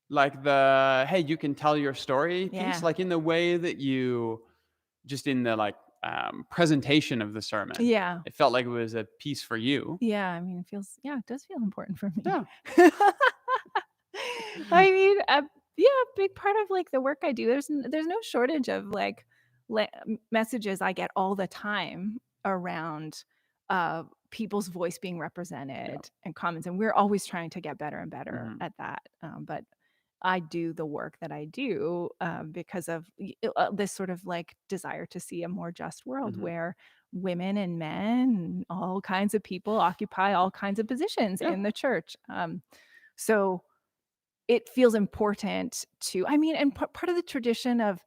[SPEAKER 1] Like the, "Hey, you can tell your story" piece,
[SPEAKER 2] yeah,
[SPEAKER 1] like in the way that you just in the, like, presentation of the sermon.
[SPEAKER 2] yeah,
[SPEAKER 1] It felt like it was a piece for you.
[SPEAKER 2] yeah. I mean, it does feel important for me.
[SPEAKER 1] Yeah.
[SPEAKER 2] I mean, yeah, a big part of like the work I do. There's no shortage of like messages I get all the time around people's voice being
[SPEAKER 1] Yeah.
[SPEAKER 2] represented and comments, and we're always trying to get better and better
[SPEAKER 1] Mhm.
[SPEAKER 2] at that. But I do the work that I do because of this sort of like desire to see a more just world
[SPEAKER 1] Mhm.
[SPEAKER 2] where women and men and all kinds of people occupy all kinds of positions
[SPEAKER 1] Yeah.
[SPEAKER 2] in the church. So it feels important to, I mean, and part of the tradition of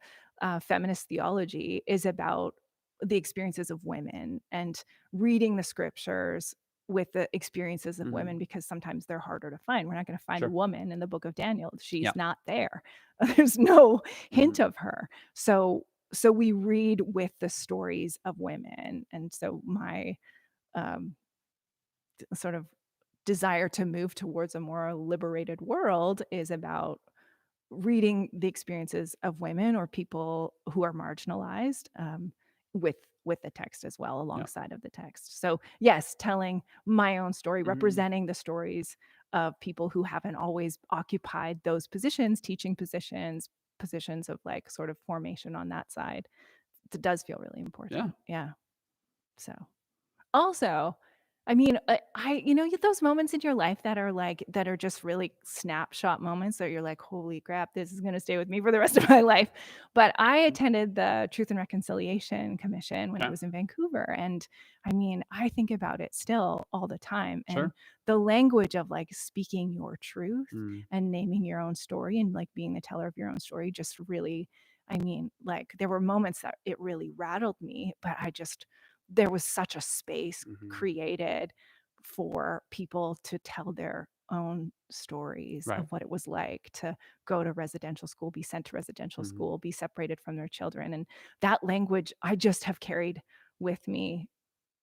[SPEAKER 2] feminist theology is about the experiences of women and reading the scriptures with the experiences of
[SPEAKER 1] Mhm.
[SPEAKER 2] women, because sometimes they're harder to find. We're not going to find a
[SPEAKER 1] Sure.
[SPEAKER 2] woman in the book of Daniel.
[SPEAKER 1] Yeah.
[SPEAKER 2] She's not there. There's no
[SPEAKER 1] Mhm.
[SPEAKER 2] hint of her. So we read with the stories of women. And so my um, sort of desire to move towards a more liberated world is about reading the experiences of women or people who are marginalized with the text as well,
[SPEAKER 1] Yeah.
[SPEAKER 2] alongside of the text. So yes, telling my own story,
[SPEAKER 1] Mhm.
[SPEAKER 2] representing the stories of people who haven't always occupied those positions, teaching positions of like sort of formation on that side, it does feel really
[SPEAKER 1] Yeah.
[SPEAKER 2] important. Yeah. So also, I mean, those moments in your life that are like that are just really snapshot moments that you're like, "Holy crap, this is gonna stay with me for the rest of my life." But I
[SPEAKER 1] Mm.
[SPEAKER 2] attended the Truth and Reconciliation Commission when it
[SPEAKER 1] Okay.
[SPEAKER 2] was in Vancouver, and I mean, I think about it still all the time, and
[SPEAKER 1] Sure.
[SPEAKER 2] the language of, like, speaking your truth
[SPEAKER 1] Mm.
[SPEAKER 2] and naming your own story and, like, being the teller of your own story just really, I mean, like, there were moments that it really rattled me, but there was such a space
[SPEAKER 1] Mhm.
[SPEAKER 2] created for people to tell their own stories of
[SPEAKER 1] Right.
[SPEAKER 2] what it was like to go to residential school, be sent to residential
[SPEAKER 1] Mhm.
[SPEAKER 2] school, be separated from their children. And that language I just have carried with me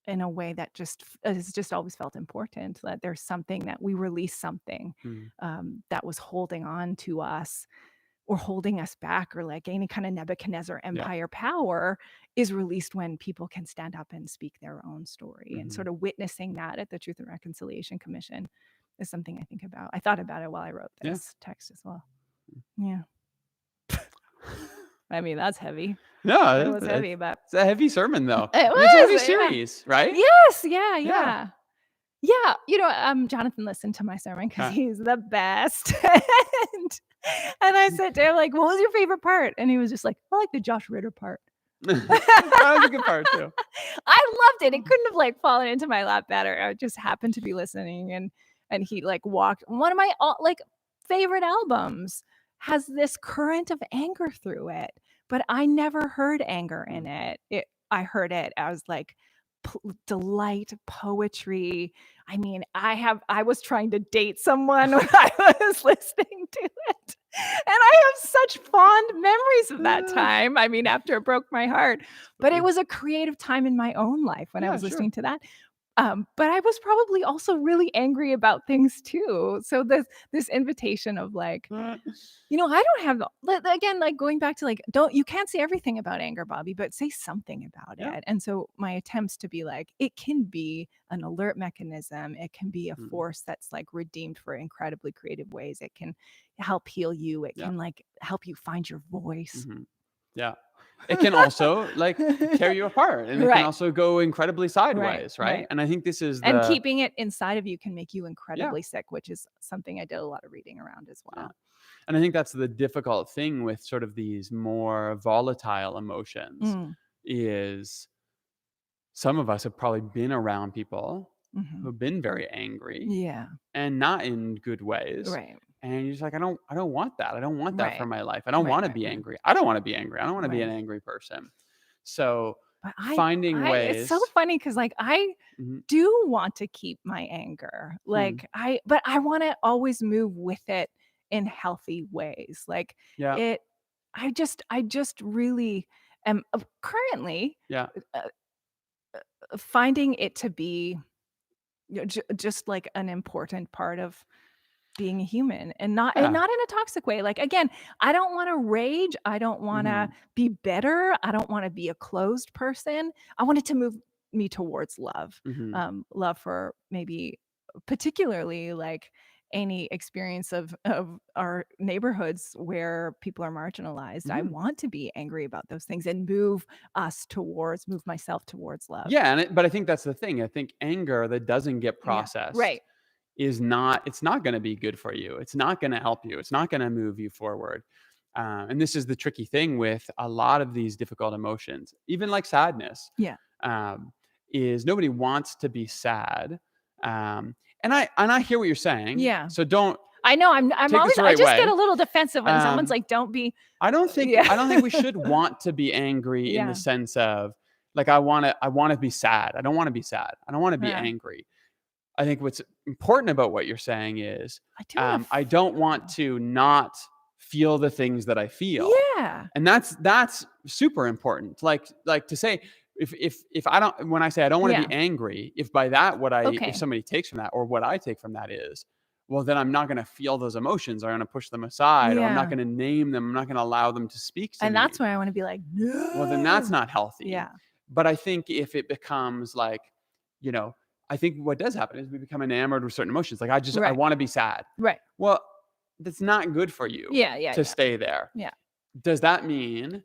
[SPEAKER 2] in a way that has just always felt important, that there's something that we release something
[SPEAKER 1] Mhm.
[SPEAKER 2] that was holding on to us or holding us back, or like any kind of Nebuchadnezzar
[SPEAKER 1] Yeah.
[SPEAKER 2] empire power is released when people can stand up and speak their own story. And
[SPEAKER 1] Mhm.
[SPEAKER 2] sort of witnessing that at the Truth and Reconciliation Commission is something I think about. I thought about it while I wrote
[SPEAKER 1] Yeah.
[SPEAKER 2] this text as well. Yeah. I mean, that's heavy. It
[SPEAKER 1] No,
[SPEAKER 2] was heavy, but
[SPEAKER 1] it's a heavy sermon, though.
[SPEAKER 2] it
[SPEAKER 1] I mean, it's a heavy
[SPEAKER 2] was. Yeah.
[SPEAKER 1] series, right?
[SPEAKER 2] Yes. Yeah.
[SPEAKER 1] Yeah.
[SPEAKER 2] Yeah. Yeah, Jonathan listened to my sermon because
[SPEAKER 1] Okay.
[SPEAKER 2] he's the best. And I said to him, like, "What was your favorite part?" And he was just like, "I like the Josh Ritter part."
[SPEAKER 1] That was a good part too.
[SPEAKER 2] I loved it. It couldn't have, like, fallen into my lap better. I just happened to be listening, and he, like, walked one of my, like, favorite albums has this current of anger through it, but I never heard anger in it. I heard it as like delight, poetry. I mean, I was trying to date someone when I was listening to it. And I have such fond memories of that time. I mean, after it broke my heart, but it was a creative time in my own life when I was listening to that. But I was probably also really angry about things too. So this invitation of like, you know, I don't have again, like going back to like, you can't say everything about anger, Bobby, but say something about it. And so my attempts to be like, it can be an alert mechanism. It can be a force that's like redeemed for incredibly creative ways. It can help heal you. It can like help you find your voice.
[SPEAKER 1] Yeah. It can also like tear you apart, and it can also go incredibly sideways, right? And I think this is
[SPEAKER 2] and keeping it inside of you can make you incredibly sick, which is something I did a lot of reading around as well.
[SPEAKER 1] And I think that's the difficult thing with sort of these more volatile emotions is some of us have probably been around people who've been very angry and not in good ways.
[SPEAKER 2] Right.
[SPEAKER 1] And you're just like, I don't want that. I don't want that for my life. I don't want to be angry. I don't want to be angry. I don't want to be an angry person. So finding ways.
[SPEAKER 2] It's so funny because like I do want to keep my anger. Like but I want to always move with it in healthy ways. Like I just really am currently finding it to be just like an important part of being a human, and not in a toxic way. Like, again, I don't want to rage. I don't want to be bitter. I don't want to be a closed person. I want it to move me towards love. Love for maybe particularly like any experience of our neighborhoods where people are marginalized. I want to be angry about those things and move myself towards love.
[SPEAKER 1] Yeah. But I think that's the thing. I think anger that doesn't get processed it's not going to be good for you. It's not going to help you. It's not going to move you forward. And this is the tricky thing with a lot of these difficult emotions, even like sadness. Is nobody wants to be sad. And I hear what you're saying. So don't.
[SPEAKER 2] I know. I'm always. I just get a little defensive when someone's like, "Don't be."
[SPEAKER 1] I don't think we should want to be angry in the sense of like I want to be sad. I don't want to be sad. I don't want to be angry. I think what's important about what you're saying is I don't want to not feel the things that I feel. And that's super important. Like to say if I don't, when I say I don't want to be angry, if by that if somebody takes from that or what I take from that is, well, then I'm not going to feel those emotions. I'm going to push them aside. Or I'm not going to name them. I'm not going to allow them to speak to me.
[SPEAKER 2] And that's where I want to be like, no.
[SPEAKER 1] Well, then that's not healthy. But I think if it becomes like, you know, I think what does happen is we become enamored with certain emotions. Like I want to be sad. Well, that's not good for you to stay there. Does that mean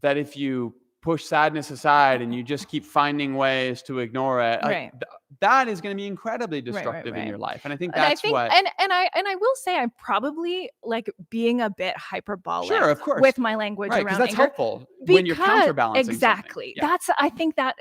[SPEAKER 1] that if you push sadness aside and you just keep finding ways to ignore it, like, that is going to be incredibly destructive in your life. And I think that's what.
[SPEAKER 2] And I will say I'm probably like being a bit hyperbolic with my language around
[SPEAKER 1] because that's helpful when you're counterbalancing.
[SPEAKER 2] Exactly. That's I think that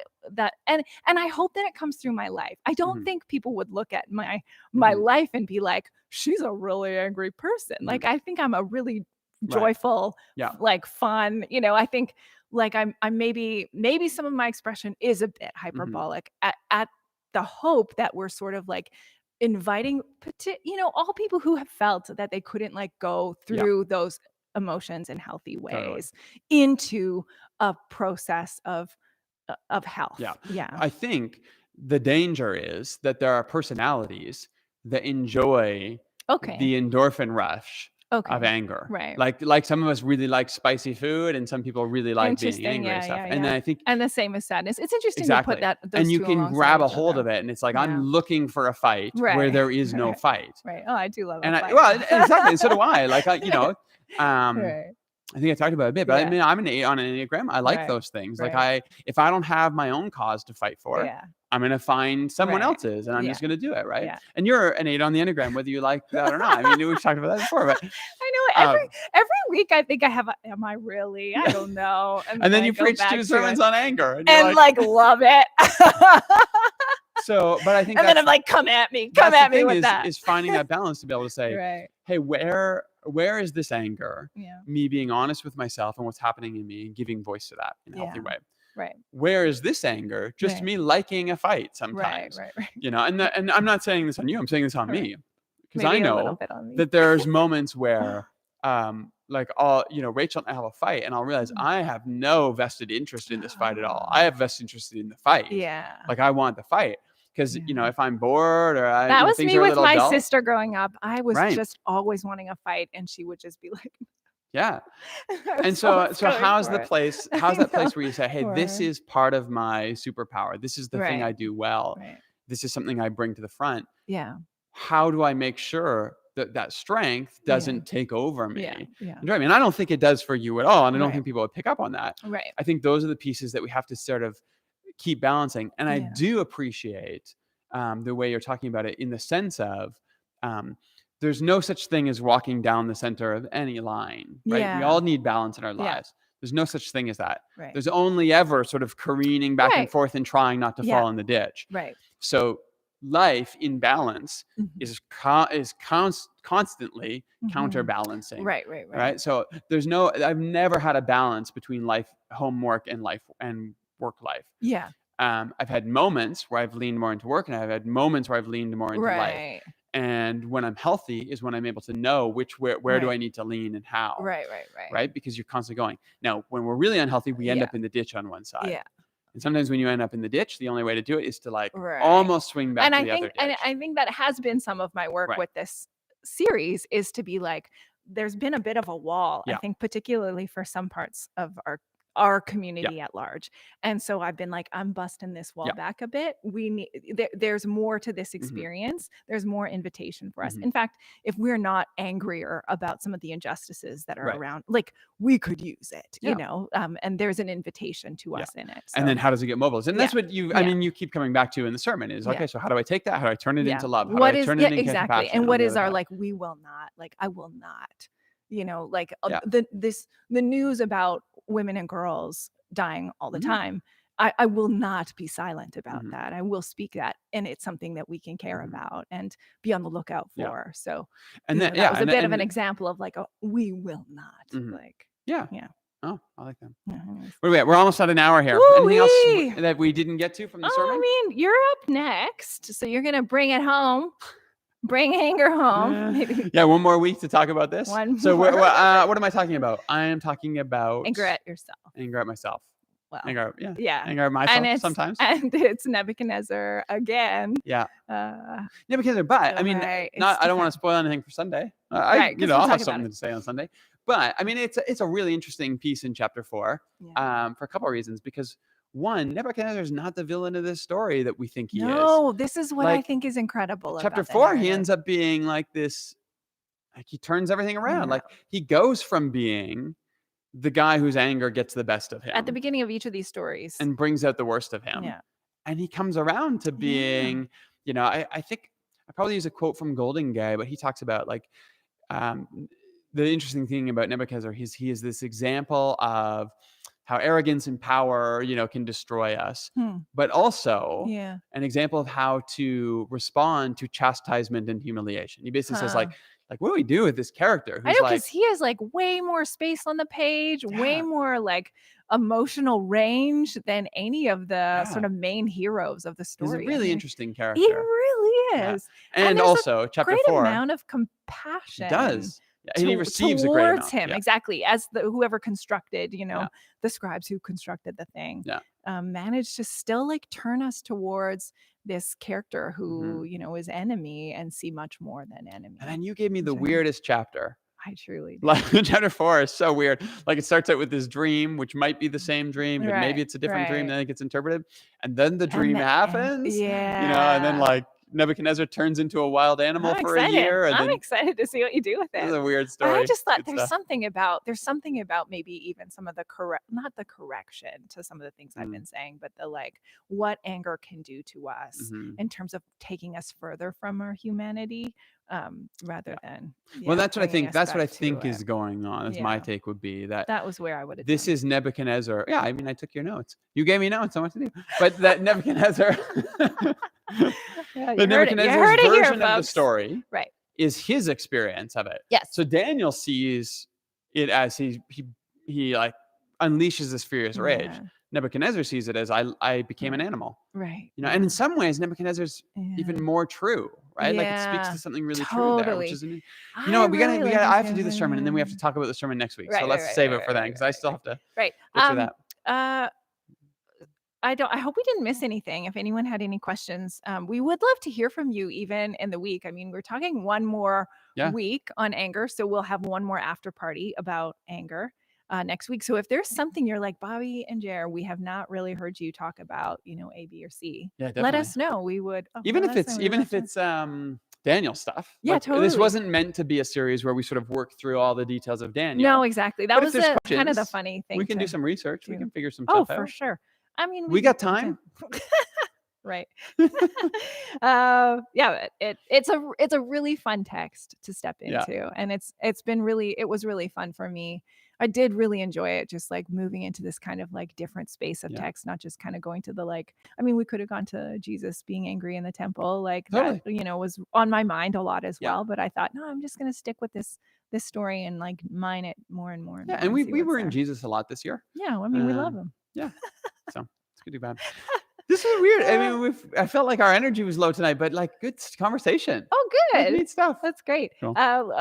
[SPEAKER 2] and I hope that it comes through my life. I don't think people would look at my life and be like, she's a really angry person. Like I think I'm a really joyful, like fun, you know, I think like I'm maybe some of my expression is a bit hyperbolic at the hope that we're sort of like inviting, you know, all people who have felt that they couldn't like go through those emotions in healthy ways into a process of health.
[SPEAKER 1] I think the danger is that there are personalities that enjoy the endorphin rush of anger. Like some of us really like spicy food and some people really like being angry and stuff. And then I think
[SPEAKER 2] and the same as sadness. It's interesting to put that those
[SPEAKER 1] and you can grab a hold of it and it's like I'm looking for a fight where there is no fight.
[SPEAKER 2] Oh, I do love it.
[SPEAKER 1] Exactly. So do I. Like you know, I think I talked about it a bit, but I mean, I'm an 8 on an Enneagram. I like those things. Like if I don't have my own cause to fight for, I'm going to find someone else's and I'm just going to do it. And you're an 8 on the Enneagram, whether you like that or not. I mean, we've talked about that before, but
[SPEAKER 2] I know every week I think I have, am I really? I don't know.
[SPEAKER 1] And then you preach 2 sermons on anger
[SPEAKER 2] and like love it.
[SPEAKER 1] So, but I think
[SPEAKER 2] and then I'm like, come at me with that.
[SPEAKER 1] Is finding that balance to be able to say, hey, where Where is this anger?
[SPEAKER 2] Yeah.
[SPEAKER 1] Me being honest with myself and what's happening in me and giving voice to that in a healthy
[SPEAKER 2] Yeah.
[SPEAKER 1] way.
[SPEAKER 2] Right.
[SPEAKER 1] Where is this anger? Just
[SPEAKER 2] Right.
[SPEAKER 1] me liking a fight
[SPEAKER 2] Right.
[SPEAKER 1] sometimes.
[SPEAKER 2] Right.
[SPEAKER 1] You know, and I'm not saying this on you. I'm saying this on
[SPEAKER 2] Right.
[SPEAKER 1] me, because I
[SPEAKER 2] Maybe a little
[SPEAKER 1] know
[SPEAKER 2] bit on me.
[SPEAKER 1] that there's moments where, like, Rachel and I have a fight, and I'll realize I have no vested interest in this fight at all. I have vested interest in the fight.
[SPEAKER 2] Yeah.
[SPEAKER 1] Like, I want the fight because
[SPEAKER 2] Yeah.
[SPEAKER 1] if I'm bored or
[SPEAKER 2] That was
[SPEAKER 1] things
[SPEAKER 2] me
[SPEAKER 1] are a
[SPEAKER 2] with
[SPEAKER 1] little
[SPEAKER 2] my
[SPEAKER 1] dull,
[SPEAKER 2] sister growing up. I was
[SPEAKER 1] Right.
[SPEAKER 2] just always wanting a fight, and she would just be like,
[SPEAKER 1] yeah.
[SPEAKER 2] I
[SPEAKER 1] And
[SPEAKER 2] was
[SPEAKER 1] so
[SPEAKER 2] always going
[SPEAKER 1] how's
[SPEAKER 2] for
[SPEAKER 1] the
[SPEAKER 2] it.
[SPEAKER 1] place?
[SPEAKER 2] I
[SPEAKER 1] How's that
[SPEAKER 2] know.
[SPEAKER 1] place where you say, "Hey, this
[SPEAKER 2] Right.
[SPEAKER 1] is part of my superpower. This is the thing I
[SPEAKER 2] Right.
[SPEAKER 1] do well.
[SPEAKER 2] Right.
[SPEAKER 1] This is something I bring to the front."
[SPEAKER 2] Yeah.
[SPEAKER 1] How do I make sure that that strength doesn't take over me?
[SPEAKER 2] Yeah. Yeah.
[SPEAKER 1] And drive me? And I don't think it does for you at all. And I don't
[SPEAKER 2] Right.
[SPEAKER 1] think people would pick up on that.
[SPEAKER 2] Right.
[SPEAKER 1] I think those are the pieces that we have to sort of keep balancing. And I
[SPEAKER 2] Yeah.
[SPEAKER 1] do appreciate the way you're talking about it, in the sense of there's no such thing as walking down the center of any line, right? We
[SPEAKER 2] Yeah.
[SPEAKER 1] all need balance in our
[SPEAKER 2] Yeah.
[SPEAKER 1] lives. There's no such thing as that.
[SPEAKER 2] Right.
[SPEAKER 1] There's only ever sort of careening back and
[SPEAKER 2] Right.
[SPEAKER 1] forth and trying not to
[SPEAKER 2] Yeah.
[SPEAKER 1] fall in the ditch.
[SPEAKER 2] Right.
[SPEAKER 1] So life in balance
[SPEAKER 2] Mhm.
[SPEAKER 1] is constantly
[SPEAKER 2] Mhm.
[SPEAKER 1] counterbalancing.
[SPEAKER 2] Right. Right. Right.
[SPEAKER 1] Right. So I've never had a balance between homework and work life.
[SPEAKER 2] Yeah.
[SPEAKER 1] I've had moments where I've leaned more into work, and I've had moments where I've leaned more into life.
[SPEAKER 2] Right.
[SPEAKER 1] And when I'm healthy is when I'm able to know where do
[SPEAKER 2] Right.
[SPEAKER 1] I need to lean and how.
[SPEAKER 2] Right. Right. Right.
[SPEAKER 1] Right. Because you're constantly going. Now, when we're really unhealthy, we end
[SPEAKER 2] Yeah.
[SPEAKER 1] up in the ditch on one side.
[SPEAKER 2] Yeah.
[SPEAKER 1] And sometimes when you end up in the ditch, the only way to do it is to
[SPEAKER 2] Right.
[SPEAKER 1] almost swing back
[SPEAKER 2] And
[SPEAKER 1] to
[SPEAKER 2] I
[SPEAKER 1] the other
[SPEAKER 2] think, and
[SPEAKER 1] ditch.
[SPEAKER 2] I think that has been some of my work
[SPEAKER 1] Right.
[SPEAKER 2] with this series, is to be like, there's been a bit of a wall, I
[SPEAKER 1] Yeah.
[SPEAKER 2] think, particularly for some parts of our community at large. And so I've been like, I'm busting this wall
[SPEAKER 1] Yeah.
[SPEAKER 2] back a bit. We need there's more to this
[SPEAKER 1] Mhm.
[SPEAKER 2] experience. There's more invitation for us.
[SPEAKER 1] Mhm.
[SPEAKER 2] In fact, if we're not angrier about some of the injustices that are
[SPEAKER 1] Right.
[SPEAKER 2] around, like, we could use it,
[SPEAKER 1] Yeah.
[SPEAKER 2] and there's an invitation to
[SPEAKER 1] Yeah.
[SPEAKER 2] us in it.
[SPEAKER 1] And then
[SPEAKER 2] So,
[SPEAKER 1] how does it get mobilized? And that's
[SPEAKER 2] Yeah.
[SPEAKER 1] what
[SPEAKER 2] Yeah.
[SPEAKER 1] you keep coming back to in the sermon is,
[SPEAKER 2] Yeah.
[SPEAKER 1] okay, so how do I take that? How do I turn it
[SPEAKER 2] yeah.
[SPEAKER 1] into love? How
[SPEAKER 2] What
[SPEAKER 1] do I
[SPEAKER 2] is
[SPEAKER 1] turn
[SPEAKER 2] yeah,
[SPEAKER 1] it into
[SPEAKER 2] exactly.
[SPEAKER 1] compassion
[SPEAKER 2] And
[SPEAKER 1] on
[SPEAKER 2] what
[SPEAKER 1] the
[SPEAKER 2] is
[SPEAKER 1] other
[SPEAKER 2] our
[SPEAKER 1] side?
[SPEAKER 2] like, we will not, like, I will not, like,
[SPEAKER 1] Yeah.
[SPEAKER 2] the news about women and girls dying all the
[SPEAKER 1] Mhm.
[SPEAKER 2] time. I will not be silent about
[SPEAKER 1] Mhm.
[SPEAKER 2] that. I will speak that, and it's something that we can care
[SPEAKER 1] Mhm.
[SPEAKER 2] about and be on the lookout
[SPEAKER 1] Yeah.
[SPEAKER 2] for. So,
[SPEAKER 1] And then
[SPEAKER 2] that was a bit of
[SPEAKER 1] and
[SPEAKER 2] an example of like, we will not,
[SPEAKER 1] Mhm.
[SPEAKER 2] like,
[SPEAKER 1] yeah.
[SPEAKER 2] yeah.
[SPEAKER 1] Oh, I like that.
[SPEAKER 2] Yeah, anyways.
[SPEAKER 1] Where are we at? We're almost at an hour here. Anything else
[SPEAKER 2] Woo-wee!
[SPEAKER 1] that we didn't get to from the
[SPEAKER 2] Oh,
[SPEAKER 1] sermon?
[SPEAKER 2] I mean, you're up next, so you're gonna bring it home. Bring anger home. Maybe
[SPEAKER 1] Yeah, one more week to talk about this.
[SPEAKER 2] One
[SPEAKER 1] So
[SPEAKER 2] more.
[SPEAKER 1] what am I talking about? I am talking about
[SPEAKER 2] anger at yourself.
[SPEAKER 1] anger at myself.
[SPEAKER 2] Well,
[SPEAKER 1] Anger
[SPEAKER 2] yeah.
[SPEAKER 1] at myself
[SPEAKER 2] And it's
[SPEAKER 1] sometimes.
[SPEAKER 2] and it's Nebuchadnezzar again.
[SPEAKER 1] Yeah.
[SPEAKER 2] Uh,
[SPEAKER 1] Nebuchadnezzar, but I mean,
[SPEAKER 2] Right,
[SPEAKER 1] not.
[SPEAKER 2] it's
[SPEAKER 1] I don't want to spoil anything for Sunday.
[SPEAKER 2] Right, 'cause we'll
[SPEAKER 1] I'll
[SPEAKER 2] talk
[SPEAKER 1] have
[SPEAKER 2] about
[SPEAKER 1] something
[SPEAKER 2] it.
[SPEAKER 1] to say on Sunday. But I mean, it's a really interesting piece in chapter 4,
[SPEAKER 2] yeah.
[SPEAKER 1] for a couple of reasons. Because one, Nebuchadnezzar is not the villain of this story that we think he is.
[SPEAKER 2] No, this is what I
[SPEAKER 1] Like,
[SPEAKER 2] think is incredible
[SPEAKER 1] Chapter
[SPEAKER 2] about the
[SPEAKER 1] 4, he
[SPEAKER 2] narrative.
[SPEAKER 1] ends up being like this. Like, he turns everything around.
[SPEAKER 2] Yeah.
[SPEAKER 1] Like, he goes from being the guy whose anger gets the best of him
[SPEAKER 2] At the beginning of each of these stories.
[SPEAKER 1] and brings out the worst of him.
[SPEAKER 2] Yeah.
[SPEAKER 1] And he comes around to being, I think I probably use a quote from Golden Guy, but he talks about like the interesting thing about Nebuchadnezzar is he is this example of how arrogance and power, can destroy us, but also
[SPEAKER 2] Yeah.
[SPEAKER 1] an example of how to respond to chastisement and humiliation. He basically says like, what do we do with this character
[SPEAKER 2] I
[SPEAKER 1] who's
[SPEAKER 2] know,
[SPEAKER 1] like,
[SPEAKER 2] because he has like way more space on the page, way
[SPEAKER 1] Yeah.
[SPEAKER 2] more like emotional range than any of the sort
[SPEAKER 1] Yeah.
[SPEAKER 2] of main heroes of the
[SPEAKER 1] he's
[SPEAKER 2] story.
[SPEAKER 1] a
[SPEAKER 2] I
[SPEAKER 1] really
[SPEAKER 2] mean,
[SPEAKER 1] interesting character.
[SPEAKER 2] He really
[SPEAKER 1] Yeah.
[SPEAKER 2] is.
[SPEAKER 1] And
[SPEAKER 2] there's a
[SPEAKER 1] also chapter
[SPEAKER 2] Great
[SPEAKER 1] 4
[SPEAKER 2] amount of compassion.
[SPEAKER 1] does. Yeah, and he receives a great
[SPEAKER 2] towards
[SPEAKER 1] amount.
[SPEAKER 2] him,
[SPEAKER 1] Yeah.
[SPEAKER 2] exactly, as whoever constructed,
[SPEAKER 1] Yeah.
[SPEAKER 2] the scribes who constructed the thing,
[SPEAKER 1] Yeah.
[SPEAKER 2] managed to still like turn us towards this character who,
[SPEAKER 1] Mm-hmm.
[SPEAKER 2] is enemy, and see much more than enemy.
[SPEAKER 1] And then you gave me the
[SPEAKER 2] Which I-
[SPEAKER 1] weirdest chapter.
[SPEAKER 2] I truly do.
[SPEAKER 1] Like chapter 4 is so weird. Like it starts out with this dream, which might be the same dream, but maybe
[SPEAKER 2] Right,
[SPEAKER 1] it's a different dream.
[SPEAKER 2] right.
[SPEAKER 1] Then it gets interpreted, and then the dream
[SPEAKER 2] the-
[SPEAKER 1] happens. and then
[SPEAKER 2] Yeah.
[SPEAKER 1] like Nebuchadnezzar turns into a wild animal
[SPEAKER 2] I'm
[SPEAKER 1] for
[SPEAKER 2] excited.
[SPEAKER 1] a year, and
[SPEAKER 2] I'm
[SPEAKER 1] then
[SPEAKER 2] excited to see what you do with
[SPEAKER 1] it's
[SPEAKER 2] it.
[SPEAKER 1] a weird
[SPEAKER 2] But
[SPEAKER 1] story.
[SPEAKER 2] I just thought
[SPEAKER 1] Good
[SPEAKER 2] there's
[SPEAKER 1] stuff.
[SPEAKER 2] something about maybe even some of the not the correction to some of the things I've been saying, but the like what anger can do to us
[SPEAKER 1] Mhm.
[SPEAKER 2] in terms of taking us further from our humanity, rather than
[SPEAKER 1] Well, that's what I
[SPEAKER 2] bringing
[SPEAKER 1] think.
[SPEAKER 2] us
[SPEAKER 1] That's what I
[SPEAKER 2] back to
[SPEAKER 1] think is
[SPEAKER 2] it.
[SPEAKER 1] going on. That's my
[SPEAKER 2] Yeah.
[SPEAKER 1] take would be that
[SPEAKER 2] That was where I would have.
[SPEAKER 1] this is Nebuchadnezzar. Yeah, I mean, I took your notes. You gave me notes on what to do, but that Nebuchadnezzar,
[SPEAKER 2] Yeah,
[SPEAKER 1] the
[SPEAKER 2] you heard it
[SPEAKER 1] Nebuchadnezzar's
[SPEAKER 2] here,
[SPEAKER 1] version of the
[SPEAKER 2] folks.
[SPEAKER 1] story
[SPEAKER 2] Right.
[SPEAKER 1] is his experience of it.
[SPEAKER 2] Yes.
[SPEAKER 1] So Daniel sees it as he like unleashes this furious rage.
[SPEAKER 2] Yeah.
[SPEAKER 1] Nebuchadnezzar sees it as I became an
[SPEAKER 2] Right.
[SPEAKER 1] animal.
[SPEAKER 2] Right.
[SPEAKER 1] You know, and in some ways, Nebuchadnezzar's
[SPEAKER 2] Yeah.
[SPEAKER 1] even more true, right? Like it speaks
[SPEAKER 2] Yeah,
[SPEAKER 1] to something really true there, which
[SPEAKER 2] totally.
[SPEAKER 1] is, you
[SPEAKER 2] I
[SPEAKER 1] know what, we
[SPEAKER 2] really
[SPEAKER 1] gotta,
[SPEAKER 2] like
[SPEAKER 1] I have
[SPEAKER 2] this
[SPEAKER 1] to do the sermon, and then we have to
[SPEAKER 2] one.
[SPEAKER 1] talk about the sermon next week.
[SPEAKER 2] Right,
[SPEAKER 1] So
[SPEAKER 2] right,
[SPEAKER 1] let's
[SPEAKER 2] right,
[SPEAKER 1] save
[SPEAKER 2] right,
[SPEAKER 1] it for then,
[SPEAKER 2] right,
[SPEAKER 1] because I
[SPEAKER 2] right,
[SPEAKER 1] still
[SPEAKER 2] right.
[SPEAKER 1] have to
[SPEAKER 2] Right.
[SPEAKER 1] get through that.
[SPEAKER 2] I hope we didn't miss anything. If anyone had any questions, we would love to hear from you even in the week. I mean, we're talking one more
[SPEAKER 1] Yeah.
[SPEAKER 2] week on anger, so we'll have one more after party about anger next week. So if there's something you're like, Bobby and Jer, we have not really heard you talk about, you know, A, B, or C,
[SPEAKER 1] Yeah,
[SPEAKER 2] let
[SPEAKER 1] definitely.
[SPEAKER 2] us know. We would
[SPEAKER 1] Even
[SPEAKER 2] let
[SPEAKER 1] if
[SPEAKER 2] us know.
[SPEAKER 1] it's
[SPEAKER 2] We would love to.
[SPEAKER 1] Daniel stuff.
[SPEAKER 2] Yeah,
[SPEAKER 1] Like, this
[SPEAKER 2] totally.
[SPEAKER 1] wasn't meant to be a series where we sort of work through all the details of Daniel.
[SPEAKER 2] No, exactly. That
[SPEAKER 1] But if
[SPEAKER 2] was
[SPEAKER 1] there's
[SPEAKER 2] kind of the
[SPEAKER 1] questions,
[SPEAKER 2] funny thing.
[SPEAKER 1] we can do
[SPEAKER 2] to
[SPEAKER 1] some research. We
[SPEAKER 2] do.
[SPEAKER 1] can figure some
[SPEAKER 2] Oh,
[SPEAKER 1] stuff
[SPEAKER 2] for
[SPEAKER 1] out.
[SPEAKER 2] sure. I mean,
[SPEAKER 1] We got time.
[SPEAKER 2] Right. Yeah, it's a really fun text to step
[SPEAKER 1] Yeah.
[SPEAKER 2] into, and it was really fun for me. I did really enjoy it, just like moving into this kind of like different space of
[SPEAKER 1] Yeah.
[SPEAKER 2] text, not just kind of going to the like, I mean, we could have gone to Jesus being angry in the temple, like
[SPEAKER 1] Totally.
[SPEAKER 2] that, you know, was on my mind a lot as
[SPEAKER 1] Yeah.
[SPEAKER 2] well. But I thought, no, I'm just gonna stick with this story and like mine it more and more and
[SPEAKER 1] Yeah,
[SPEAKER 2] more
[SPEAKER 1] and
[SPEAKER 2] see
[SPEAKER 1] we
[SPEAKER 2] what's
[SPEAKER 1] were in
[SPEAKER 2] there.
[SPEAKER 1] Jesus a lot this year.
[SPEAKER 2] Yeah, I mean, we love him.
[SPEAKER 1] Yeah. So it's good to be bad. This is weird. I mean, I felt like our energy was low tonight, but like good conversation.
[SPEAKER 2] Oh,
[SPEAKER 1] Like,
[SPEAKER 2] good.
[SPEAKER 1] neat stuff.
[SPEAKER 2] That's great.
[SPEAKER 1] Cool.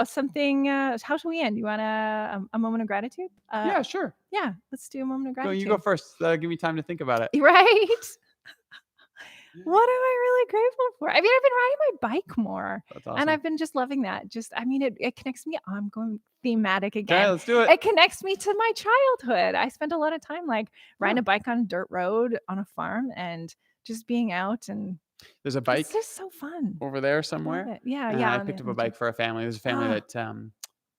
[SPEAKER 2] Something. How should we end? You want a moment of gratitude?
[SPEAKER 1] Yeah, sure.
[SPEAKER 2] Yeah. Let's do a moment of
[SPEAKER 1] Go,
[SPEAKER 2] gratitude.
[SPEAKER 1] you go first. Give me time to think about it.
[SPEAKER 2] Right. What am I really grateful for? I mean, I've been riding my bike more,
[SPEAKER 1] That's awesome.
[SPEAKER 2] and I've been just loving that. Just, I mean, it connects me. I'm going thematic
[SPEAKER 1] Okay,
[SPEAKER 2] again.
[SPEAKER 1] let's do it.
[SPEAKER 2] It connects me to my childhood. I spent a lot of time like riding
[SPEAKER 1] Yeah.
[SPEAKER 2] a bike on a dirt road on a farm and just being out, and
[SPEAKER 1] There's a bike
[SPEAKER 2] it's just so fun.
[SPEAKER 1] over there
[SPEAKER 2] Love
[SPEAKER 1] somewhere.
[SPEAKER 2] it. Yeah, yeah.
[SPEAKER 1] I
[SPEAKER 2] on
[SPEAKER 1] picked up
[SPEAKER 2] the
[SPEAKER 1] a bike for a family. There's a family
[SPEAKER 2] Ah.
[SPEAKER 1] that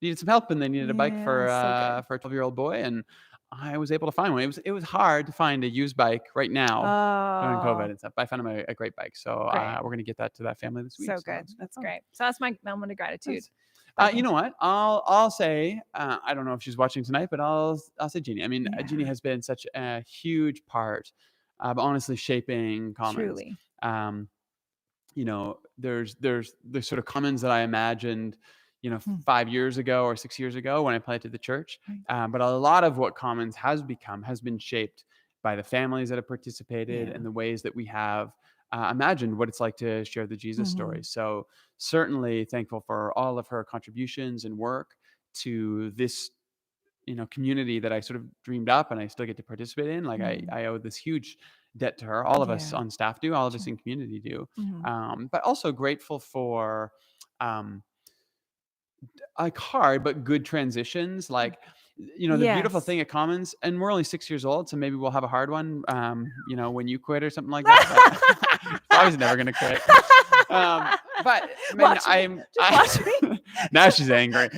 [SPEAKER 1] needed some help, and they needed a bike for
[SPEAKER 2] Yeah, so
[SPEAKER 1] a 12-year-old boy, and I was able to find one. It was hard to find a used bike right now during COVID
[SPEAKER 2] Oh,
[SPEAKER 1] and stuff. But I found him a great bike, so
[SPEAKER 2] great.
[SPEAKER 1] we're gonna get that to that family this week.
[SPEAKER 2] So good.
[SPEAKER 1] it's
[SPEAKER 2] That's
[SPEAKER 1] fun.
[SPEAKER 2] great. So that's my moment of gratitude.
[SPEAKER 1] Nice.
[SPEAKER 2] Biking.
[SPEAKER 1] You know what? I'll say I don't know if she's watching tonight, but I'll say Jeannie. I mean, Jeannie
[SPEAKER 2] Yeah.
[SPEAKER 1] has been such a huge part of honestly shaping Commons.
[SPEAKER 2] Truly.
[SPEAKER 1] You know, there's the sort of Commons that I imagined, you know,
[SPEAKER 2] Hmm.
[SPEAKER 1] 5 years ago or 6 years ago when I planted the church.
[SPEAKER 2] Right.
[SPEAKER 1] But a lot of what Commons has become has been shaped by the families that have participated
[SPEAKER 2] Yeah.
[SPEAKER 1] and the ways that we have imagined what it's like to share the Jesus
[SPEAKER 2] Mhm.
[SPEAKER 1] story. So certainly thankful for all of her contributions and work to this, you know, community that I sort of dreamed up and I still get to participate in. Like
[SPEAKER 2] Mhm.
[SPEAKER 1] I owe this huge debt to her. All of us
[SPEAKER 2] Yeah.
[SPEAKER 1] on staff do, all of us
[SPEAKER 2] Sure.
[SPEAKER 1] in community do.
[SPEAKER 2] Mhm.
[SPEAKER 1] But also grateful for like hard but good transitions. Like, you know, the beautiful
[SPEAKER 2] Yes.
[SPEAKER 1] thing at Commons, and we're only 6 years old, so maybe we'll have a hard one. You know, when you quit or something like that. Bobby's never gonna quit. But I mean,
[SPEAKER 2] Watch me. Just watch me.
[SPEAKER 1] now she's angry.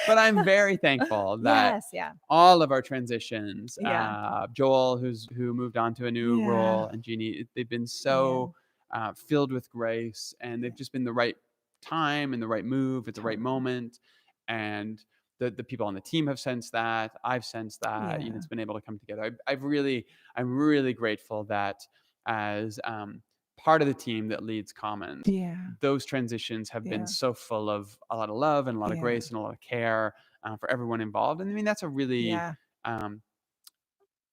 [SPEAKER 1] But I'm very thankful that
[SPEAKER 2] Yes. Yeah.
[SPEAKER 1] all of our transitions,
[SPEAKER 2] Yeah.
[SPEAKER 1] Joel, who moved on to a new
[SPEAKER 2] Yeah.
[SPEAKER 1] role, and Jeannie, they've been so filled with grace, and they've just been the right time and the right move at the right
[SPEAKER 2] Totally.
[SPEAKER 1] moment. And the people on the team have sensed that. I've sensed that. You know,
[SPEAKER 2] Yeah.
[SPEAKER 1] it's been able to come together. I'm really grateful that as part of the team that leads Commons,
[SPEAKER 2] Yeah.
[SPEAKER 1] those transitions have
[SPEAKER 2] Yeah.
[SPEAKER 1] been so full of a lot of love and a lot of
[SPEAKER 2] Yeah.
[SPEAKER 1] grace and a lot of care for everyone involved. And I mean, that's a really,
[SPEAKER 2] Yeah.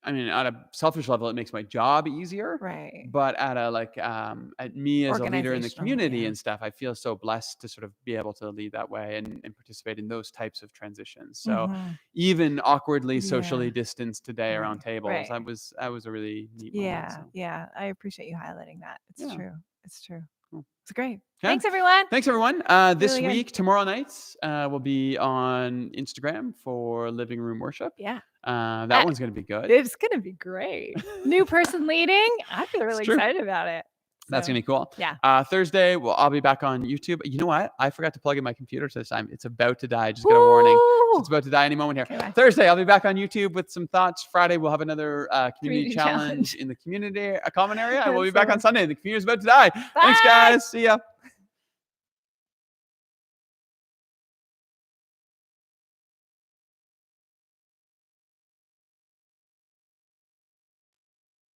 [SPEAKER 1] I mean, at a selfish level, it makes my job easier.
[SPEAKER 2] Right.
[SPEAKER 1] But at a like, at me as a leader in the
[SPEAKER 2] Organizational,
[SPEAKER 1] community
[SPEAKER 2] yeah.
[SPEAKER 1] and stuff, I feel so blessed to sort of be able to lead that way and participate in those types of transitions. So
[SPEAKER 2] Mhm.
[SPEAKER 1] even awkwardly socially
[SPEAKER 2] Yeah.
[SPEAKER 1] distanced today around
[SPEAKER 2] Right.
[SPEAKER 1] tables,
[SPEAKER 2] Right.
[SPEAKER 1] that was a really neat moment.
[SPEAKER 2] Yeah.
[SPEAKER 1] So,
[SPEAKER 2] Yeah. I appreciate you highlighting that. It's
[SPEAKER 1] Yeah.
[SPEAKER 2] true. It's true.
[SPEAKER 1] Cool.
[SPEAKER 2] It's great.
[SPEAKER 1] Okay.
[SPEAKER 2] Thanks, everyone.
[SPEAKER 1] Thanks, everyone. This
[SPEAKER 2] Really good.
[SPEAKER 1] week, tomorrow nights, we'll be on Instagram for Living Room Worship.
[SPEAKER 2] Yeah.
[SPEAKER 1] That one's going to be good.
[SPEAKER 2] It's gonna be great. New person leading. I feel really
[SPEAKER 1] true.
[SPEAKER 2] excited about it.
[SPEAKER 1] That's
[SPEAKER 2] So,
[SPEAKER 1] going to be cool.
[SPEAKER 2] yeah.
[SPEAKER 1] Thursday, I'll be back on YouTube. You know what? I forgot to plug in my computer this time. It's about to die. Just got a warning.
[SPEAKER 2] Woo!
[SPEAKER 1] It's about to die any moment here.
[SPEAKER 2] Okay, bye.
[SPEAKER 1] Thursday, I'll be back on YouTube with some thoughts. Friday, we'll have another community
[SPEAKER 2] Community
[SPEAKER 1] challenge
[SPEAKER 2] challenge.
[SPEAKER 1] in the community, a common area. And we'll be
[SPEAKER 2] That's
[SPEAKER 1] back
[SPEAKER 2] so
[SPEAKER 1] on Sunday. The community's about to die. Thanks,
[SPEAKER 2] Bye.
[SPEAKER 1] guys. See ya.